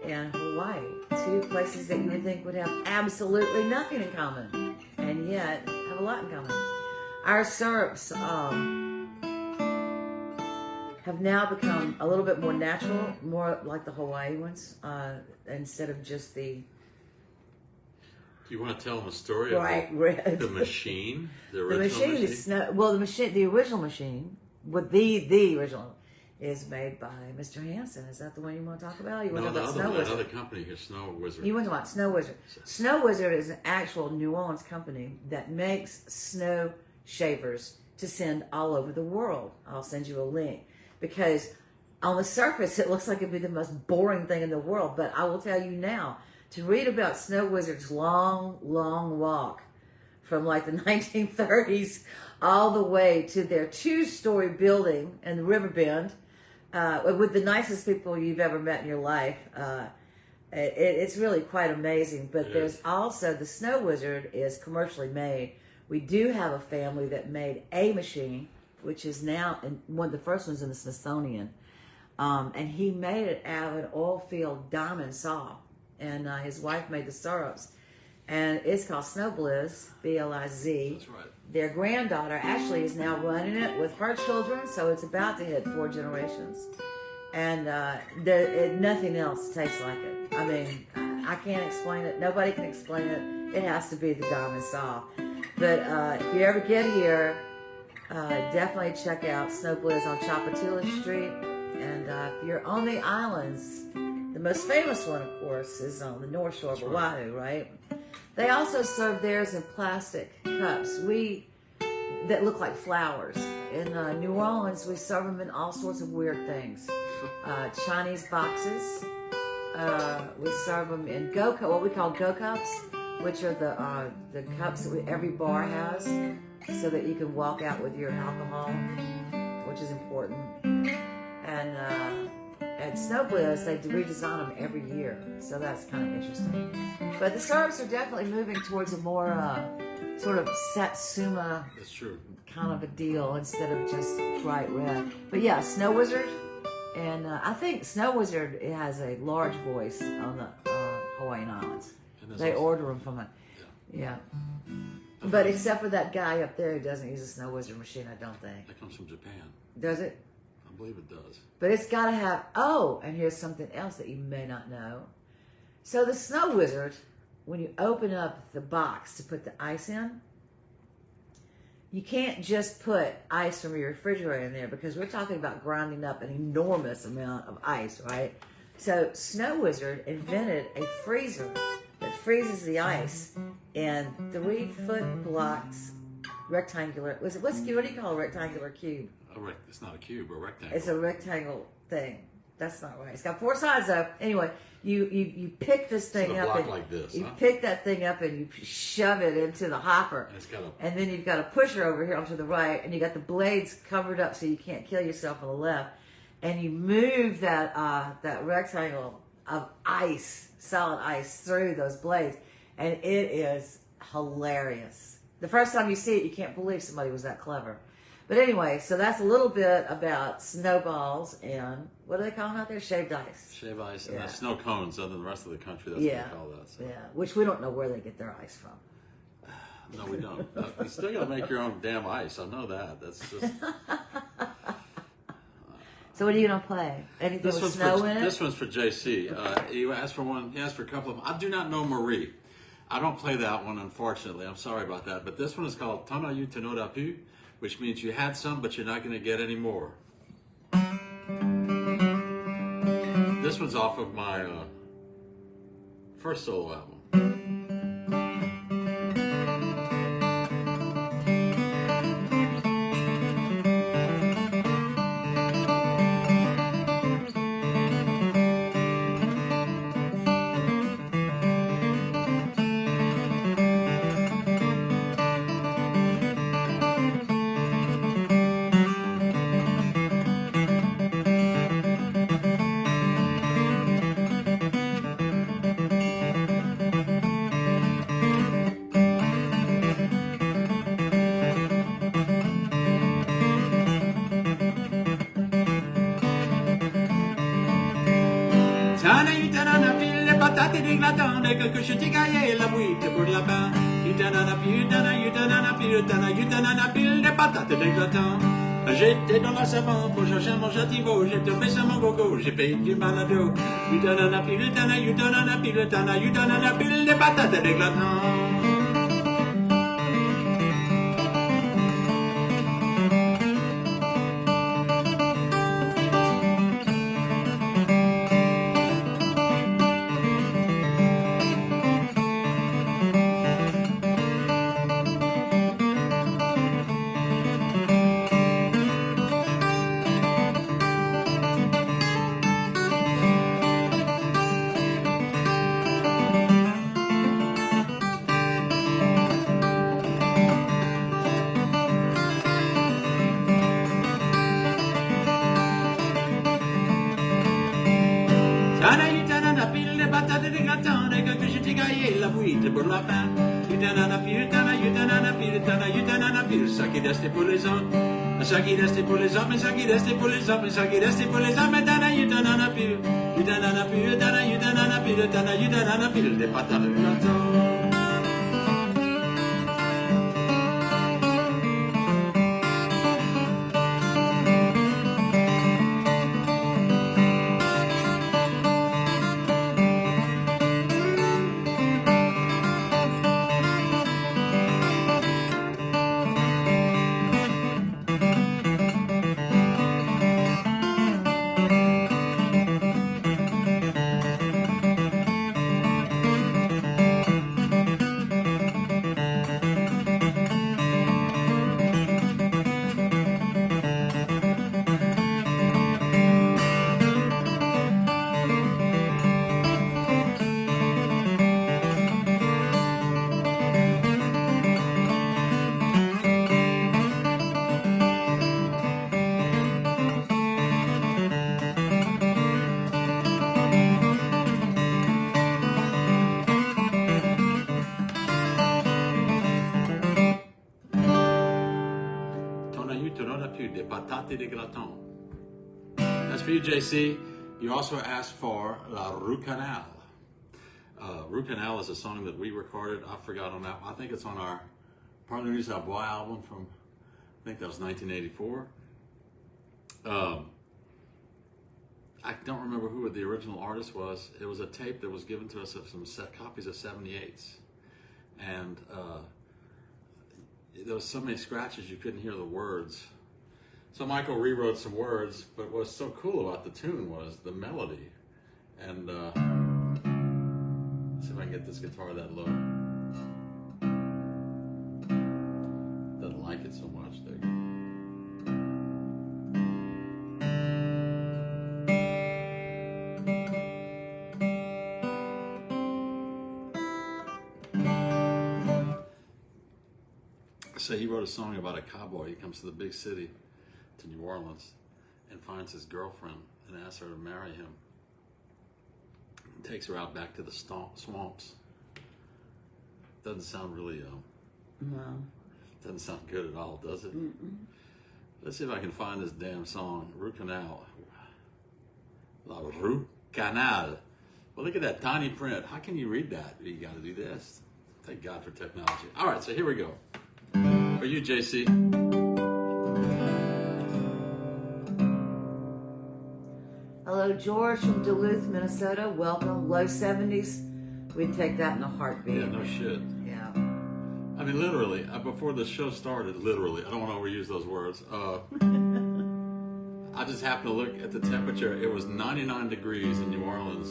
and Hawaii. Two places that you would think would have absolutely nothing in common, and yet have a lot in common. Our syrups have now become a little bit more natural, more like the Hawaii ones, instead of just the... Do you want to tell them a story bright of red. The machine? The The original machine is the original machine, with the original, is made by Mr. Hansen. Is that the one you want to talk about? You want to talk about Snow Wizard? Another company here, Snow Wizard. You want to talk about Snow Wizard? Snow Wizard is an actual New Orleans company that makes snow shavers to send all over the world. I'll send you a link, because on the surface it looks like it'd be the most boring thing in the world, but I will tell you now, to read about Snow Wizard's long walk from like the 1930s all the way to their 2-story building in the Riverbend, with the nicest people you've ever met in your life. It's really quite amazing. But there's also, the Snow Wizard is commercially made. We do have a family that made a machine, which is now one of the first ones in the Smithsonian. And he made it out of an oil field diamond saw. And his wife made the syrups. And it's called Snow Blizz, B-L-I-Z. That's right. Their granddaughter actually is now running it with her children, so it's about to hit 4 generations. And nothing else tastes like it. I mean, I can't explain it. Nobody can explain it. It has to be the diamond saw. But if you ever get here, definitely check out Snow Blizz on Chapatula Street. And if you're on the islands, the most famous one, of course, is on the North Shore of Oahu, right? They also serve theirs in plastic cups that look like flowers. In New Orleans, we serve them in all sorts of weird things. Chinese boxes. We serve them in what we call go cups, which are the cups that every bar has, so that you can walk out with your alcohol, which is important. And at Snow Blizz, they redesign them every year, so that's kind of interesting. But the syrups are definitely moving towards a more sort of Satsuma kind of a deal instead of just bright red. But yeah, Snow Wizard, and I think Snow Wizard, it has a large voice on the Hawaiian Islands. They order them from it. Yeah. But except for that guy up there who doesn't use a Snow Wizard machine, I don't think. That comes from Japan. Does it? I believe it does. But it's got to have, and here's something else that you may not know. So the Snow Wizard, when you open up the box to put the ice in, you can't just put ice from your refrigerator in there, because we're talking about grinding up an enormous amount of ice, right? So Snow Wizard invented a freezer that freezes the ice in 3-foot blocks, rectangular. What do you call a rectangular cube? It's not a cube, a rectangle. It's a rectangle thing. That's not right. It's got 4 sides though. Anyway, you pick this thing up, and like this, you pick that thing up and you shove it into the hopper, and then you've got a pusher over here onto the right, and you got the blades covered up so you can't kill yourself on the left, and you move that that rectangle of ice, solid ice, through those blades, and it is hilarious. The first time you see it, you can't believe somebody was that clever. But anyway, so that's a little bit about snowballs and, what do they call them out there? Shaved ice. Shaved ice, and snow cones other than the rest of the country. That's what they call that. So. Yeah, which we don't know where they get their ice from. No, we don't. You still got to make your own damn ice. I know that. That's just... So what are you going to play? Anything with snow in it? This one's for JC. You asked for one. You asked for a couple of them. I do not know Marie. I don't play that one, unfortunately. I'm sorry about that. But this one is called Tanayu Tenorapu, which means you had some, but you're not going to get any more. This one's off of my first solo album. patate d'éclatant, dès que je t'égaillais la bouite pour le lapin. Yutanana, putana, yutanana, putana, yutanana, pile de patates d'éclatant. J'étais dans la savane pour chercher mon châtiveau, j'ai tombé sur mon gogo, j'ai fait du balado. Yutanana, putana, yutanana, putana, yutanana, pile de patates d'éclatant. Yutanana, pile de patates d'éclatant, dès que je t'égaillais la bouite pour la fin. Yutanana, putana, yutanana, putana, yutanana, pile, ça qui reste pour les hommes. Ça qui reste pour les hommes, ça qui reste pour les hommes, ça qui reste pour les hommes, yutanana, pile. Yutanana, putana, yutanana, putana, yutanana, pile de patates d'éclatant. Des patates d'éclatant. That's for you, JC. You also asked for La Rue Canal. Rue Canal is a song that we recorded. I forgot on that. I think it's on our Parler à Bois album from, I think that was 1984. I don't remember who the original artist was. It was a tape that was given to us of some copies of 78s. And there was so many scratches you couldn't hear the words. So Michael rewrote some words, but what's so cool about the tune was the melody. And let's see if I can get this guitar that low. Doesn't like it so much. There you go. So he wrote a song about a cowboy. He comes to the big city, to New Orleans, and finds his girlfriend and asks her to marry him. And takes her out back to the swamps. Doesn't sound really, no. Doesn't sound good at all, does it? Mm-mm. Let's see if I can find this damn song, Rue Canal. La Rue Canal. Well, look at that tiny print. How can you read that? You got to do this. Thank God for technology. All right, so here we go. For you, JC. Hello, George from Duluth, Minnesota. Welcome. Low 70s. We'd take that in a heartbeat. Yeah, no shit. Yeah. I mean, literally, before the show started, literally, I don't want to overuse those words. I just happened to look at the temperature. It was 99 degrees in New Orleans.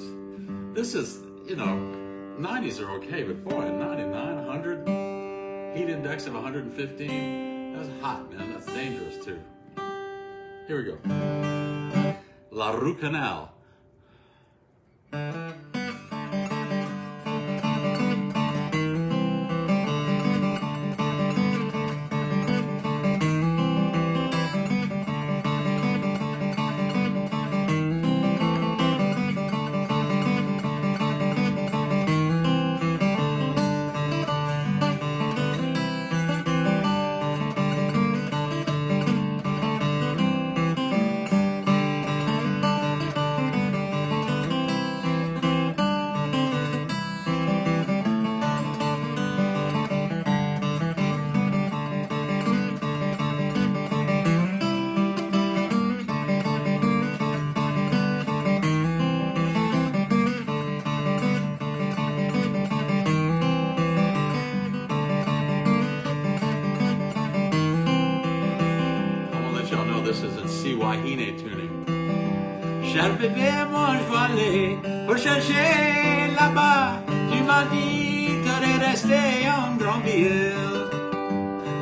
This is, 90s are okay, but boy, 99, 100, heat index of 115, that's hot, man. That's dangerous, too. Here we go. La Rue Canal. know, this is in Humane tuning. Cher bébé, moi je vais aller pour chercher là-bas. Tu m'as dit de rester en Grandville.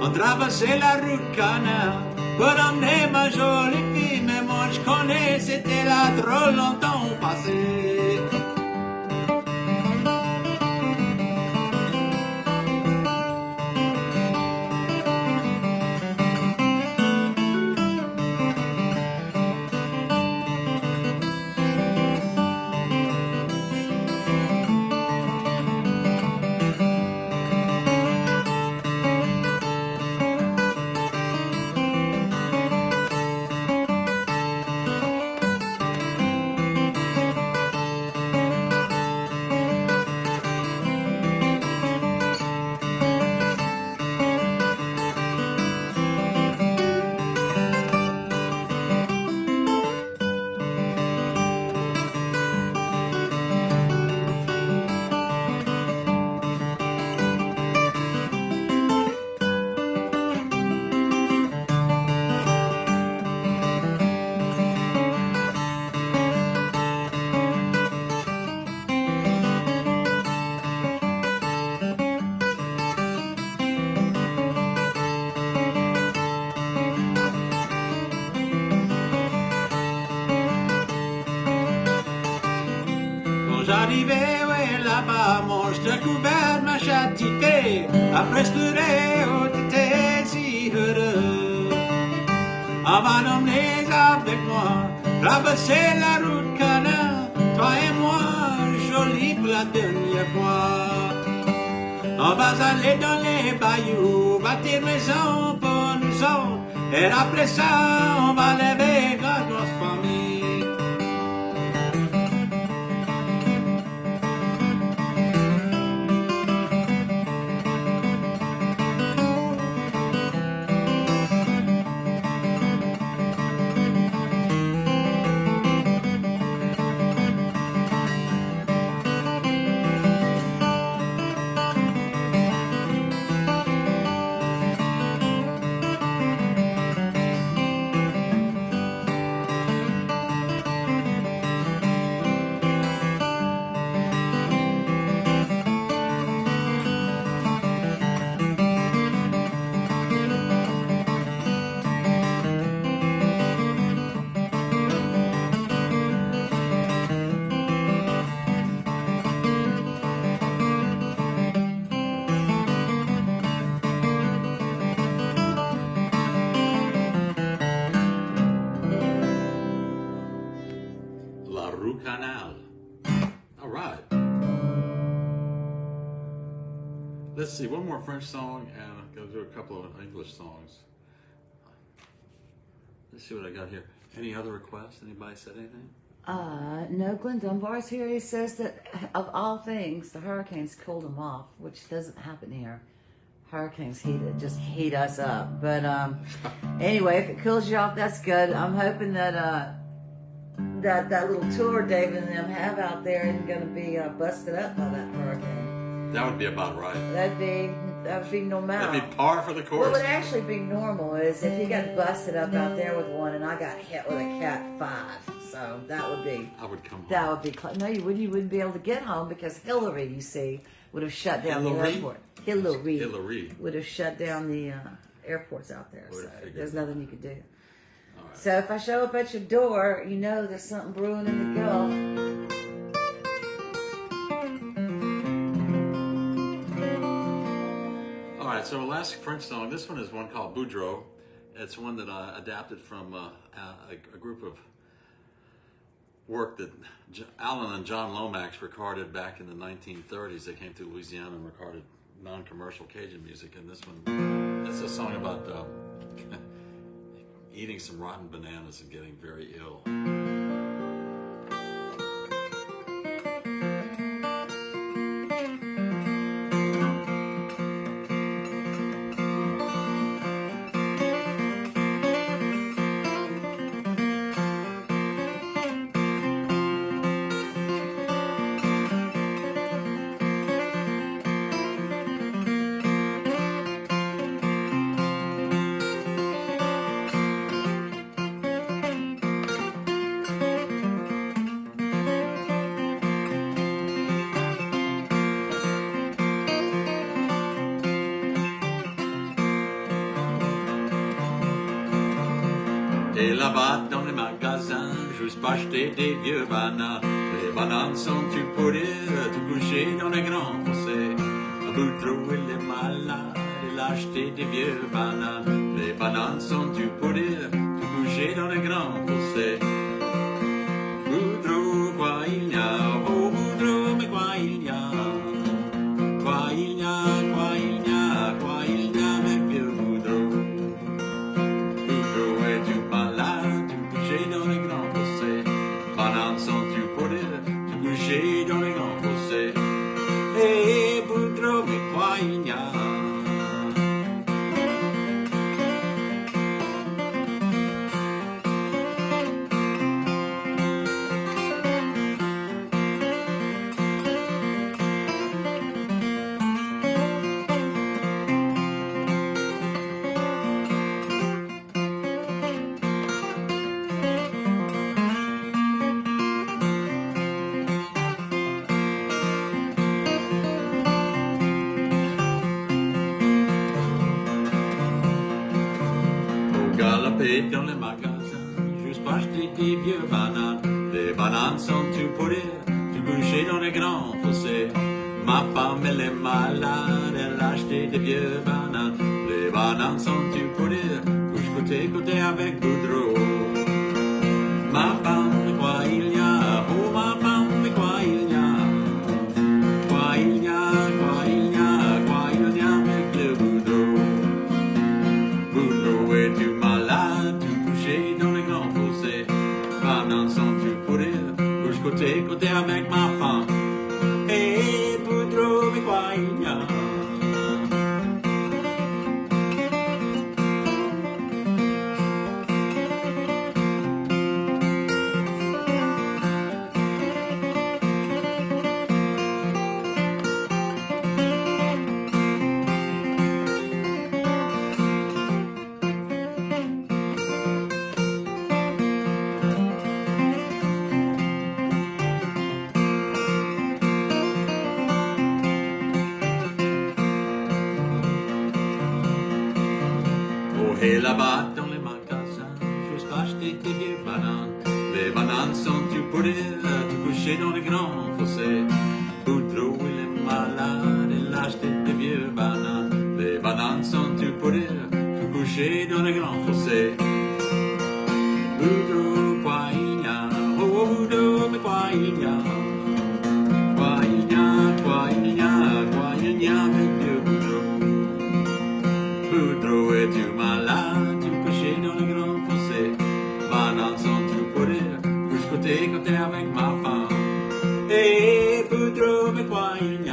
On traversait la route canal pour emmener ma jolie fille. Mais moi je connais, c'était là trop longtemps passé. J'arrivais, ouais, là-bas, mon couvert m'a châtié. Après ce pleurer, oh, t'étais si heureux. On va l'emmener avec moi, traverser la route canal, toi et moi, jolie pour la dernière fois. On va aller dans les bayous, bâtir maison pour nous autres, et après ça, on va lever la grosse famille. Canal. All right. Let's see, one more French song, and I'm going to do a couple of English songs. Let's see what I got here. Any other requests? Anybody said anything? No, Glenn Dunbar's here. He says that of all things, the hurricanes cooled him off, which doesn't happen here. Hurricanes just heat us up. But anyway, if it cools you off, that's good. I'm hoping that that little tour David and them have out there isn't going to be busted up by that hurricane. That would be about right. That would be normal. That'd be par for the course. What would actually be normal is if he got busted up out there with one and I got hit with a Cat 5. So that would be... I would come home. That would be... No, you wouldn't. You wouldn't be able to get home because Hillary, you see, would have shut down the airport. Hillary would have shut down the airports out there. So there's nothing you could do. Right. So if I show up at your door, you know there's something brewing in the Gulf. All right, so last French song. This one is one called Boudreaux. It's one that I adapted from a group of work that Alan and John Lomax recorded back in the 1930s. They came to Louisiana and recorded non-commercial Cajun music. And this one, it's a song about eating some rotten bananas and getting very ill. Et là-bas dans les magasins, juste pas acheter des vieux bananes. Les bananes sont-tu pourries, tout couché dans les grands fossés. Boudreau, il est malade, il a acheté des vieux bananes. Les bananes sont-tu pourries, tout couché dans les grands fossés. Boudreau, quoi il y a, oh Boudreau, mais quoi il y a. Quoi il y a, quoi il y a, quoi il y a avec vieux Boudreau. Boudreau, es-tu malade, tu couché dans les grands fossés. Bananes sont-tu pourries, tu couché dans les grands fossés. Hey, Boudreau, mais quoi il y a. Dans les magasins, juste pas acheter des vieux bananes. Les bananes sont-tu pourries, tu couché dans les grands fossés. Ma femme elle est malade, elle a acheté des vieux bananes. Les bananes sont-tu pourries, couche côté avec Boudreau. Ma femme, mais quoi il y a, oh ma femme, mais quoi il y a. Quoi il y a, quoi il y a, quoi il y a avec le Boudreau. Boudreau, es-tu malade, tu couché dans les grands fossés. Bananes sont-tu pourries, couche côté avec ma femme. Hey, Boudreau, mais quoi il y a. Et là-bas dans les magasins, juste pas acheter des vieux bananes. Les bananes sont-tu pourries, tout couché dans les grands fossés. Boudreau, il est malade, il a acheté des vieux bananes. Les bananes sont-tu pourries, tout couché dans les grands fossés. Boudreau, quoi il y a, oh Boudreau, mais quoi il y a. Quoi il y a, quoi il y a, quoi il y a avec vieux Boudreau. Boudreau, es-tu malade, tu couché dans le grand fossé. Bananes sont-tu pourries, couche côté avec ma femme. Hey, Boudreau, mais quoi il y a.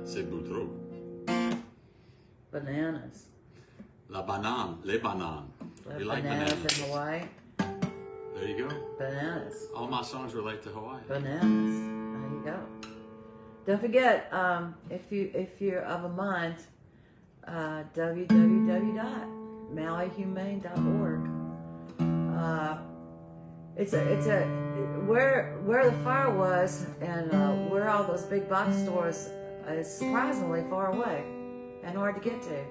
C'est Boudreau. Bananas. La banane, les bananes. You like Bananas bananas? in Hawaii. There you go. Bananas. All my songs relate to Hawaii. Bananas. There you go. Don't forget, if you're of a mind, www.mauihumane.org. It's a where the fire was and where all those big box stores is surprisingly far away and hard to get to.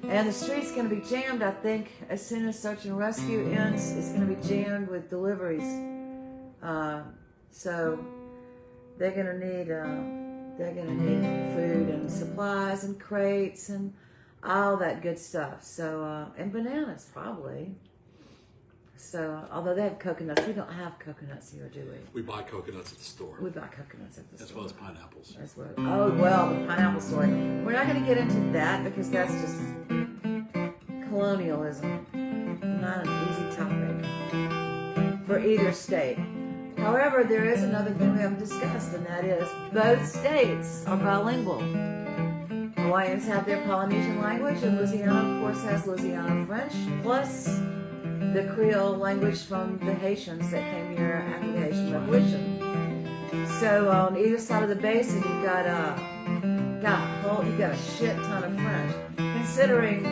And the street's going to be jammed, I think, as soon as search and rescue ends. It's going to be jammed with deliveries. So they're going to need food and supplies and crates and all that good stuff. So and bananas probably. So, although they have coconuts, we don't have coconuts here, do we? We buy coconuts at the store. We buy coconuts at the store. As well as pineapples. As well. Oh, well, the pineapple story. We're not going to get into that because that's just colonialism. Not an easy topic for either state. However, there is another thing we haven't discussed, and that is both states are bilingual. Hawaiians have their Polynesian language, and Louisiana, of course, has Louisiana French, plus the Creole language from the Haitians that came here after the Haitian Revolution. So on either side of the basin, you've got a shit ton of French, considering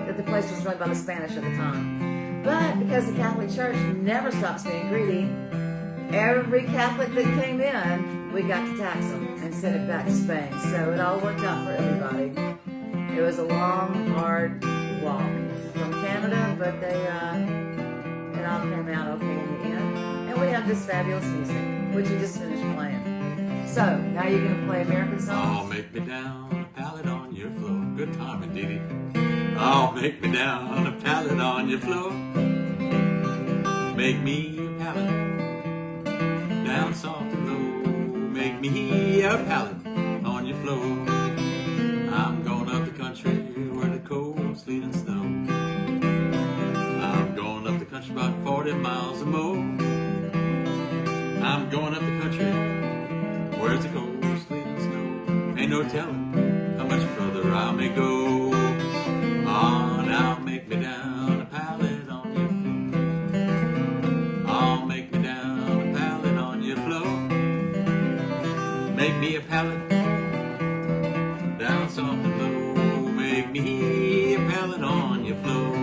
that the place was run by the Spanish at the time. But because the Catholic Church never stops being greedy, every Catholic that came in, we got to tax them and send it back to Spain. So it all worked out for everybody. It was a long, hard walk from Canada, but it all came out okay in the end. And we have this fabulous music, which you just finished playing. So now you're going to play American songs? Oh, make me down a pallet on your floor. Good timing, Dee Dee. Oh, make me down a pallet on your floor. Make me a pallet down soft and low. Make me a pallet on your floor. I'm going up the country where the cold sleet and snow. I'm going up the country about 40 miles or more. I'm going up the country where it's a cold sleet and snow. Ain't no telling how much further I may go. Oh, now make me down a pallet on your floor. Oh, make me down a pallet on your floor. Make me a pallet down soft and low. Make me a pallet on your floor.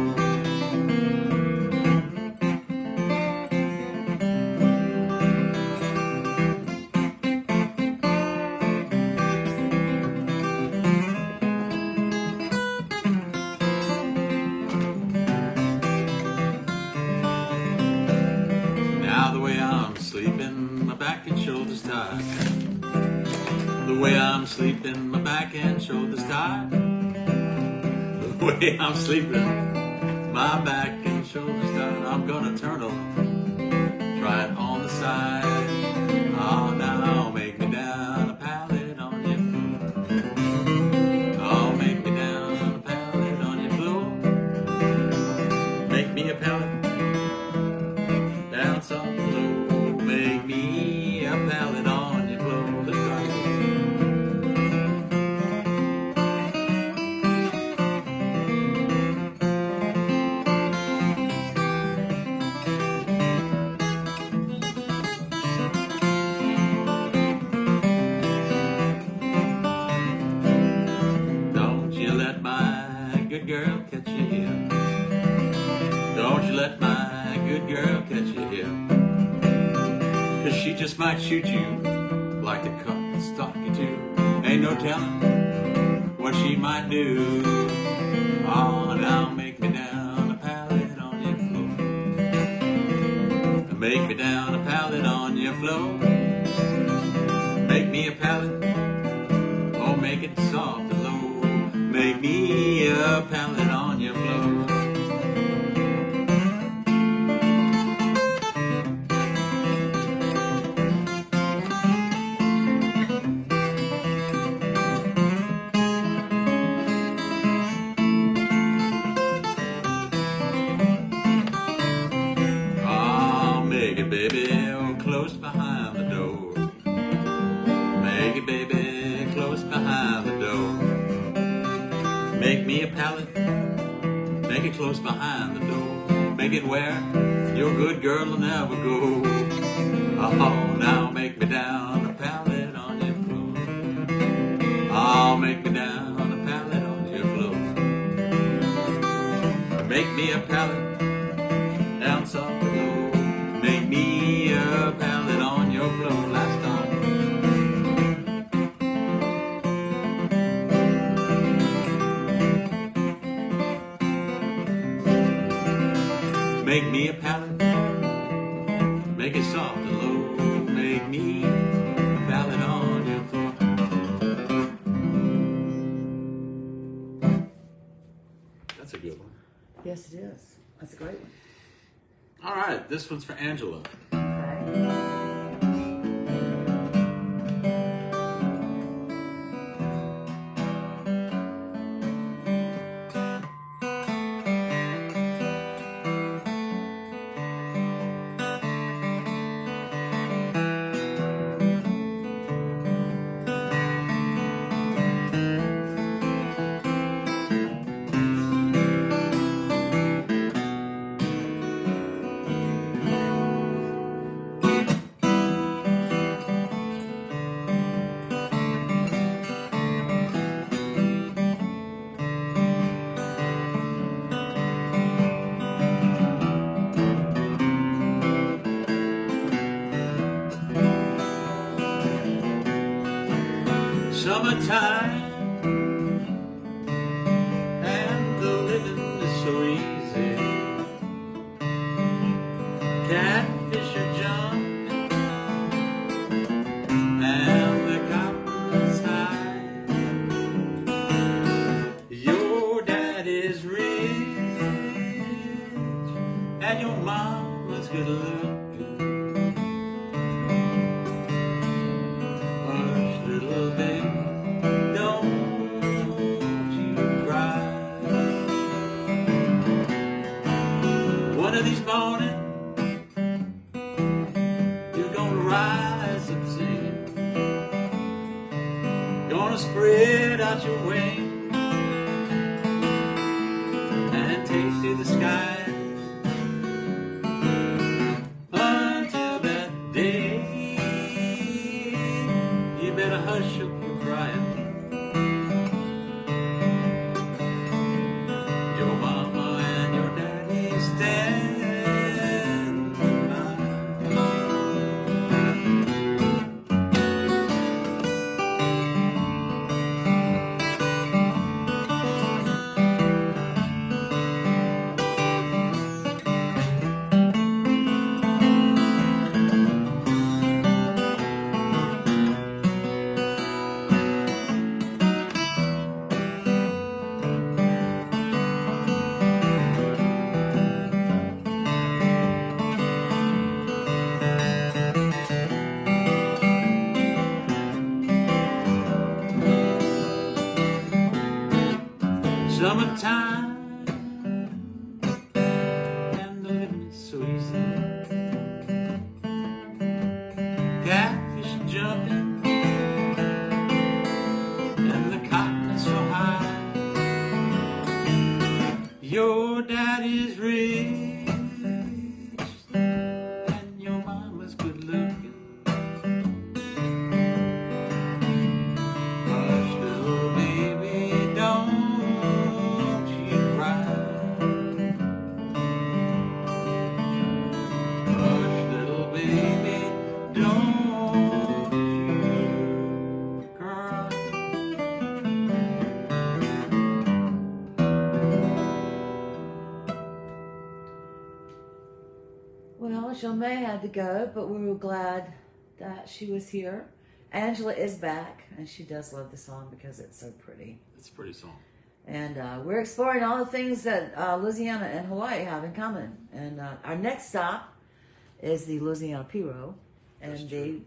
Now the way I'm sleeping, my back and shoulders tied. The way I'm sleeping, my back and shoulders tied. The way I'm sleeping, my back and shoulders tied. I'm gonna turn over, try it on the side. Oh, now make me down a pallet on your floor. Oh, make me down a pallet on your floor. Make me a pallet down soft and low. Make me a pallet on your floor. Let's try it. Don't you let my good girl catch you here. Don't you let my good girl catch you here. 'Cause she just might shoot you like the cup and stalk you too. Ain't no telling what she might do. Oh, now make me down a pallet on your floor. Make me down a pallet on your floor. Make me a pallet. Oh, make it soft and low. Make me a pallet on your floor. Make it, baby, close behind the door. Make it, baby, close behind the door. Make me a pallet, make it close behind the door. Make it where your good girl will never go. Oh, now make me down a pallet on your floor. Oh, make me down a pallet on your floor. Make me a pallet down soft and low. Make me a pallet on your floor. Last time. Make me a pallet. Make it soft and low. Make me a pallet on your floor. That's a good one. Yes, it is. That's a great one. All right, this one's for Angela. Okay. Summertime, and the living is so easy. Catfish are jumping, and the cotton is high. Your daddy's rich, and your mama's good looking. Hush, little baby. One of these mornings, you're gonna rise up singing, gonna spread out your wings and take to the sky. Until that day, you better hush up your crying. Your mama and your daddy stand by. Summertime, and the living is so easy. Catfish are jumping, and the cotton is so high. Your daddy's rich, and your mama's good looking. Hush, little baby, don't you cry. Hush, little baby, don't you cry. Well, May had to go, but we were glad that she was here. Angela is back, and she does love the song because it's so pretty. It's a pretty song. And we're exploring all the things that Louisiana and Hawaii have in common. And our next stop is the Louisiana Pirogue and the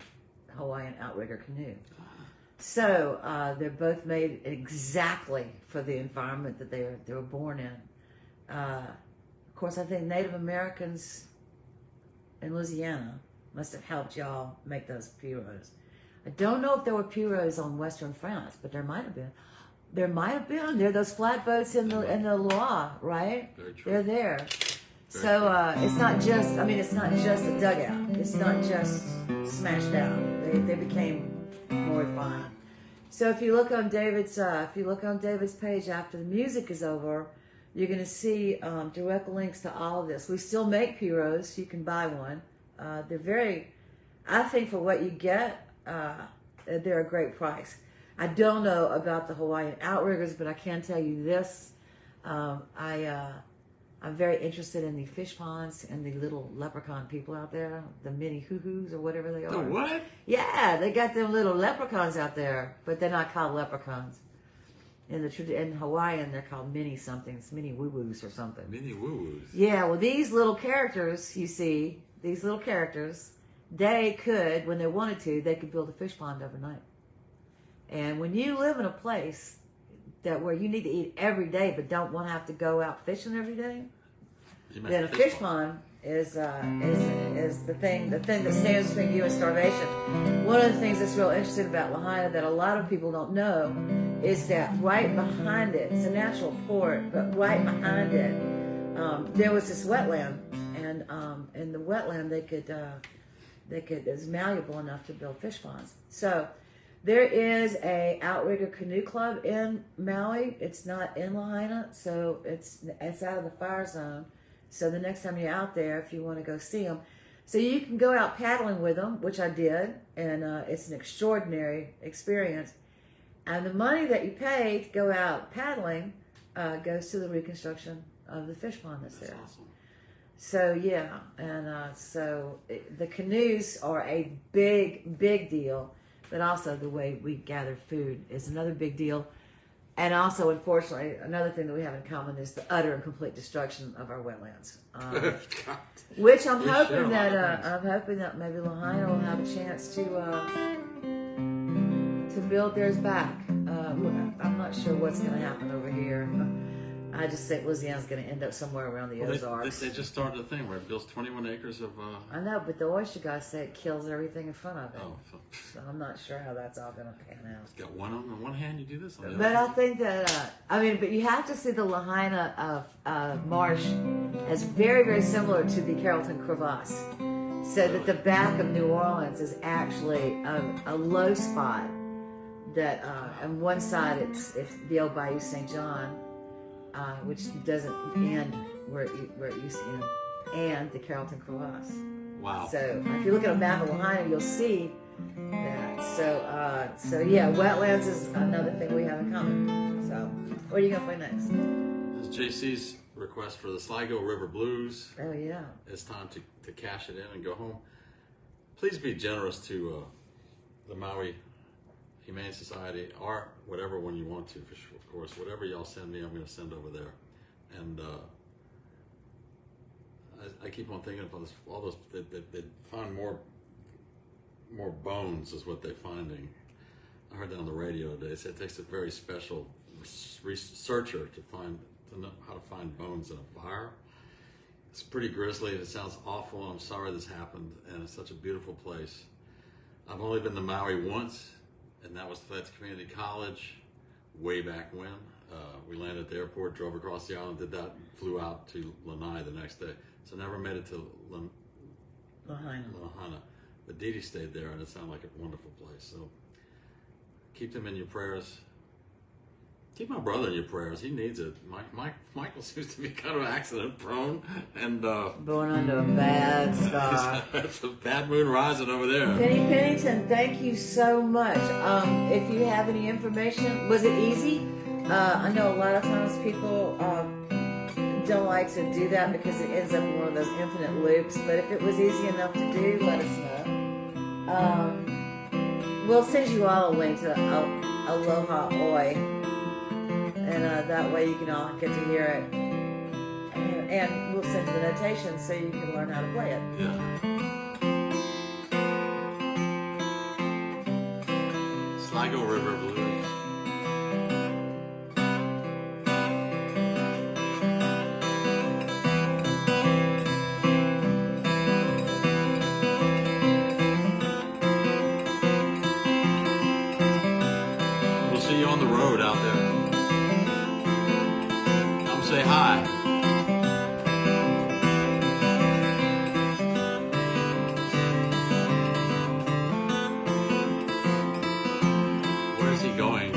Hawaiian outrigger canoe. So they're both made exactly for the environment that they were born in. Of course, I think Native Americans in Louisiana must have helped y'all make those pirogues. I don't know if there were pirogues on Western France, but there might have been. There might have been. There are those flatboats in the Loire, right? Very true. They're there. So it's not just. I mean, it's not just a dugout. It's not just smashed out. They became more refined. So if you look on David's page after the music is over, you're going to see direct links to all of this. We still make pirogues. You can buy one. They're very. I think for what you get, they're a great price. I don't know about the Hawaiian outriggers, but I can tell you this. I'm very interested in the fish ponds and the little leprechaun people out there, the mini hoo-hoos or whatever they are. The what? Yeah, they got them little leprechauns out there, but they're not called leprechauns. In Hawaiian, they're called mini somethings, mini woo-woos or something. Mini woo-woos. Yeah, well, these little characters, you see, these little characters, they could, when they wanted to, they could build a fish pond overnight. And when you live in a place that where you need to eat every day but don't want to have to go out fishing every day, then a fish pond is the thing that stands between you and starvation. One of the things that's real interesting about Lahaina that a lot of people don't know is that right behind it, it's a natural port, but right behind it, there was this wetland, and in the wetland it was malleable enough to build fish ponds. So there is a outrigger canoe club in Maui. It's not in Lahaina, so it's out of the fire zone. So the next time you're out there, if you want to go see them, so you can go out paddling with them, which I did, and it's an extraordinary experience. And the money that you pay to go out paddling goes to the reconstruction of the fish pond that's there. Awesome. So yeah, and the canoes are a big deal, but also the way we gather food is another big deal. And also, unfortunately, another thing that we have in common is the utter and complete destruction of our wetlands. Which I'm hoping that maybe Lahaina will have a chance to build theirs back. I'm not sure what's going to happen over here. I just think Louisiana's going to end up somewhere around the Ozarks. They just started a thing where it builds 21 acres of... I know, but the oyster guys say it kills everything in front of it. Oh, so I'm not sure how that's all going to pan out. It's got one on one hand, you do this. On the But other. I think that, but you have to see the Lahaina marsh as very, very similar to the Carrollton crevasse. So that the back of New Orleans is actually a low spot that on one side it's the old Bayou St. John, which doesn't end where it used to end, and the Carrollton crevasse. Wow. So if you look at a map of Lahaina, you'll see that. So yeah, wetlands is another thing we have in common. So what are you gonna play next? This is JC's request for the Sligo River Blues. Oh yeah. It's time to cash it in and go home. Please be generous to the Maui Humane Society, or whatever one you want to, for sure, of course. Whatever y'all send me, I'm going to send over there. And I keep on thinking about this, all those, they find more bones is what they're finding. I heard that on the radio today. They said it takes a very special researcher to know how to find bones in a fire. It's pretty grisly, and it sounds awful, and I'm sorry this happened, and it's such a beautiful place. I've only been to Maui once, and that was at Community College way back when. We landed at the airport, drove across the island, did that, flew out to Lanai the next day. So never made it to Lahaina. But Dee Dee stayed there, and it sounded like a wonderful place. So keep them in your prayers. Keep my brother in your prayers. He needs it. Michael seems to be kind of accident prone, and Born under a bad star. it's a bad moon rising over there. Penny Pennington, thank you so much. If you have any information, was it easy? I know a lot of times people don't like to do that because it ends up in one of those infinite loops. But if it was easy enough to do, let us know. We'll send you all a link to Aloha Oi. And that way you can all get to hear it. And we'll send you the notation so you can learn how to play it. Yeah. Sligo River Blues. We'll see you on the road out there. Say hi. Where is he going?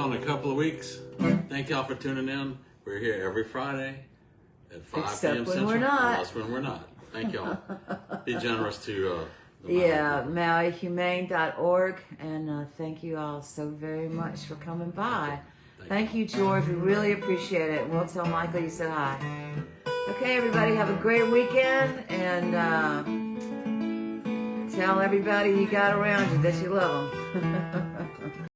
y'all in a couple of weeks. Thank y'all for tuning in. We're here every Friday at 5 Except p.m. when Central. we're not. Unless when we're not. Thank y'all. Be generous to the Yeah, MauiHumane.org. And thank you all so very much for coming by. Thank you, George. We really appreciate it. And we'll tell Michael you said hi. Okay, everybody, have a great weekend. And tell everybody you got around you that you love them.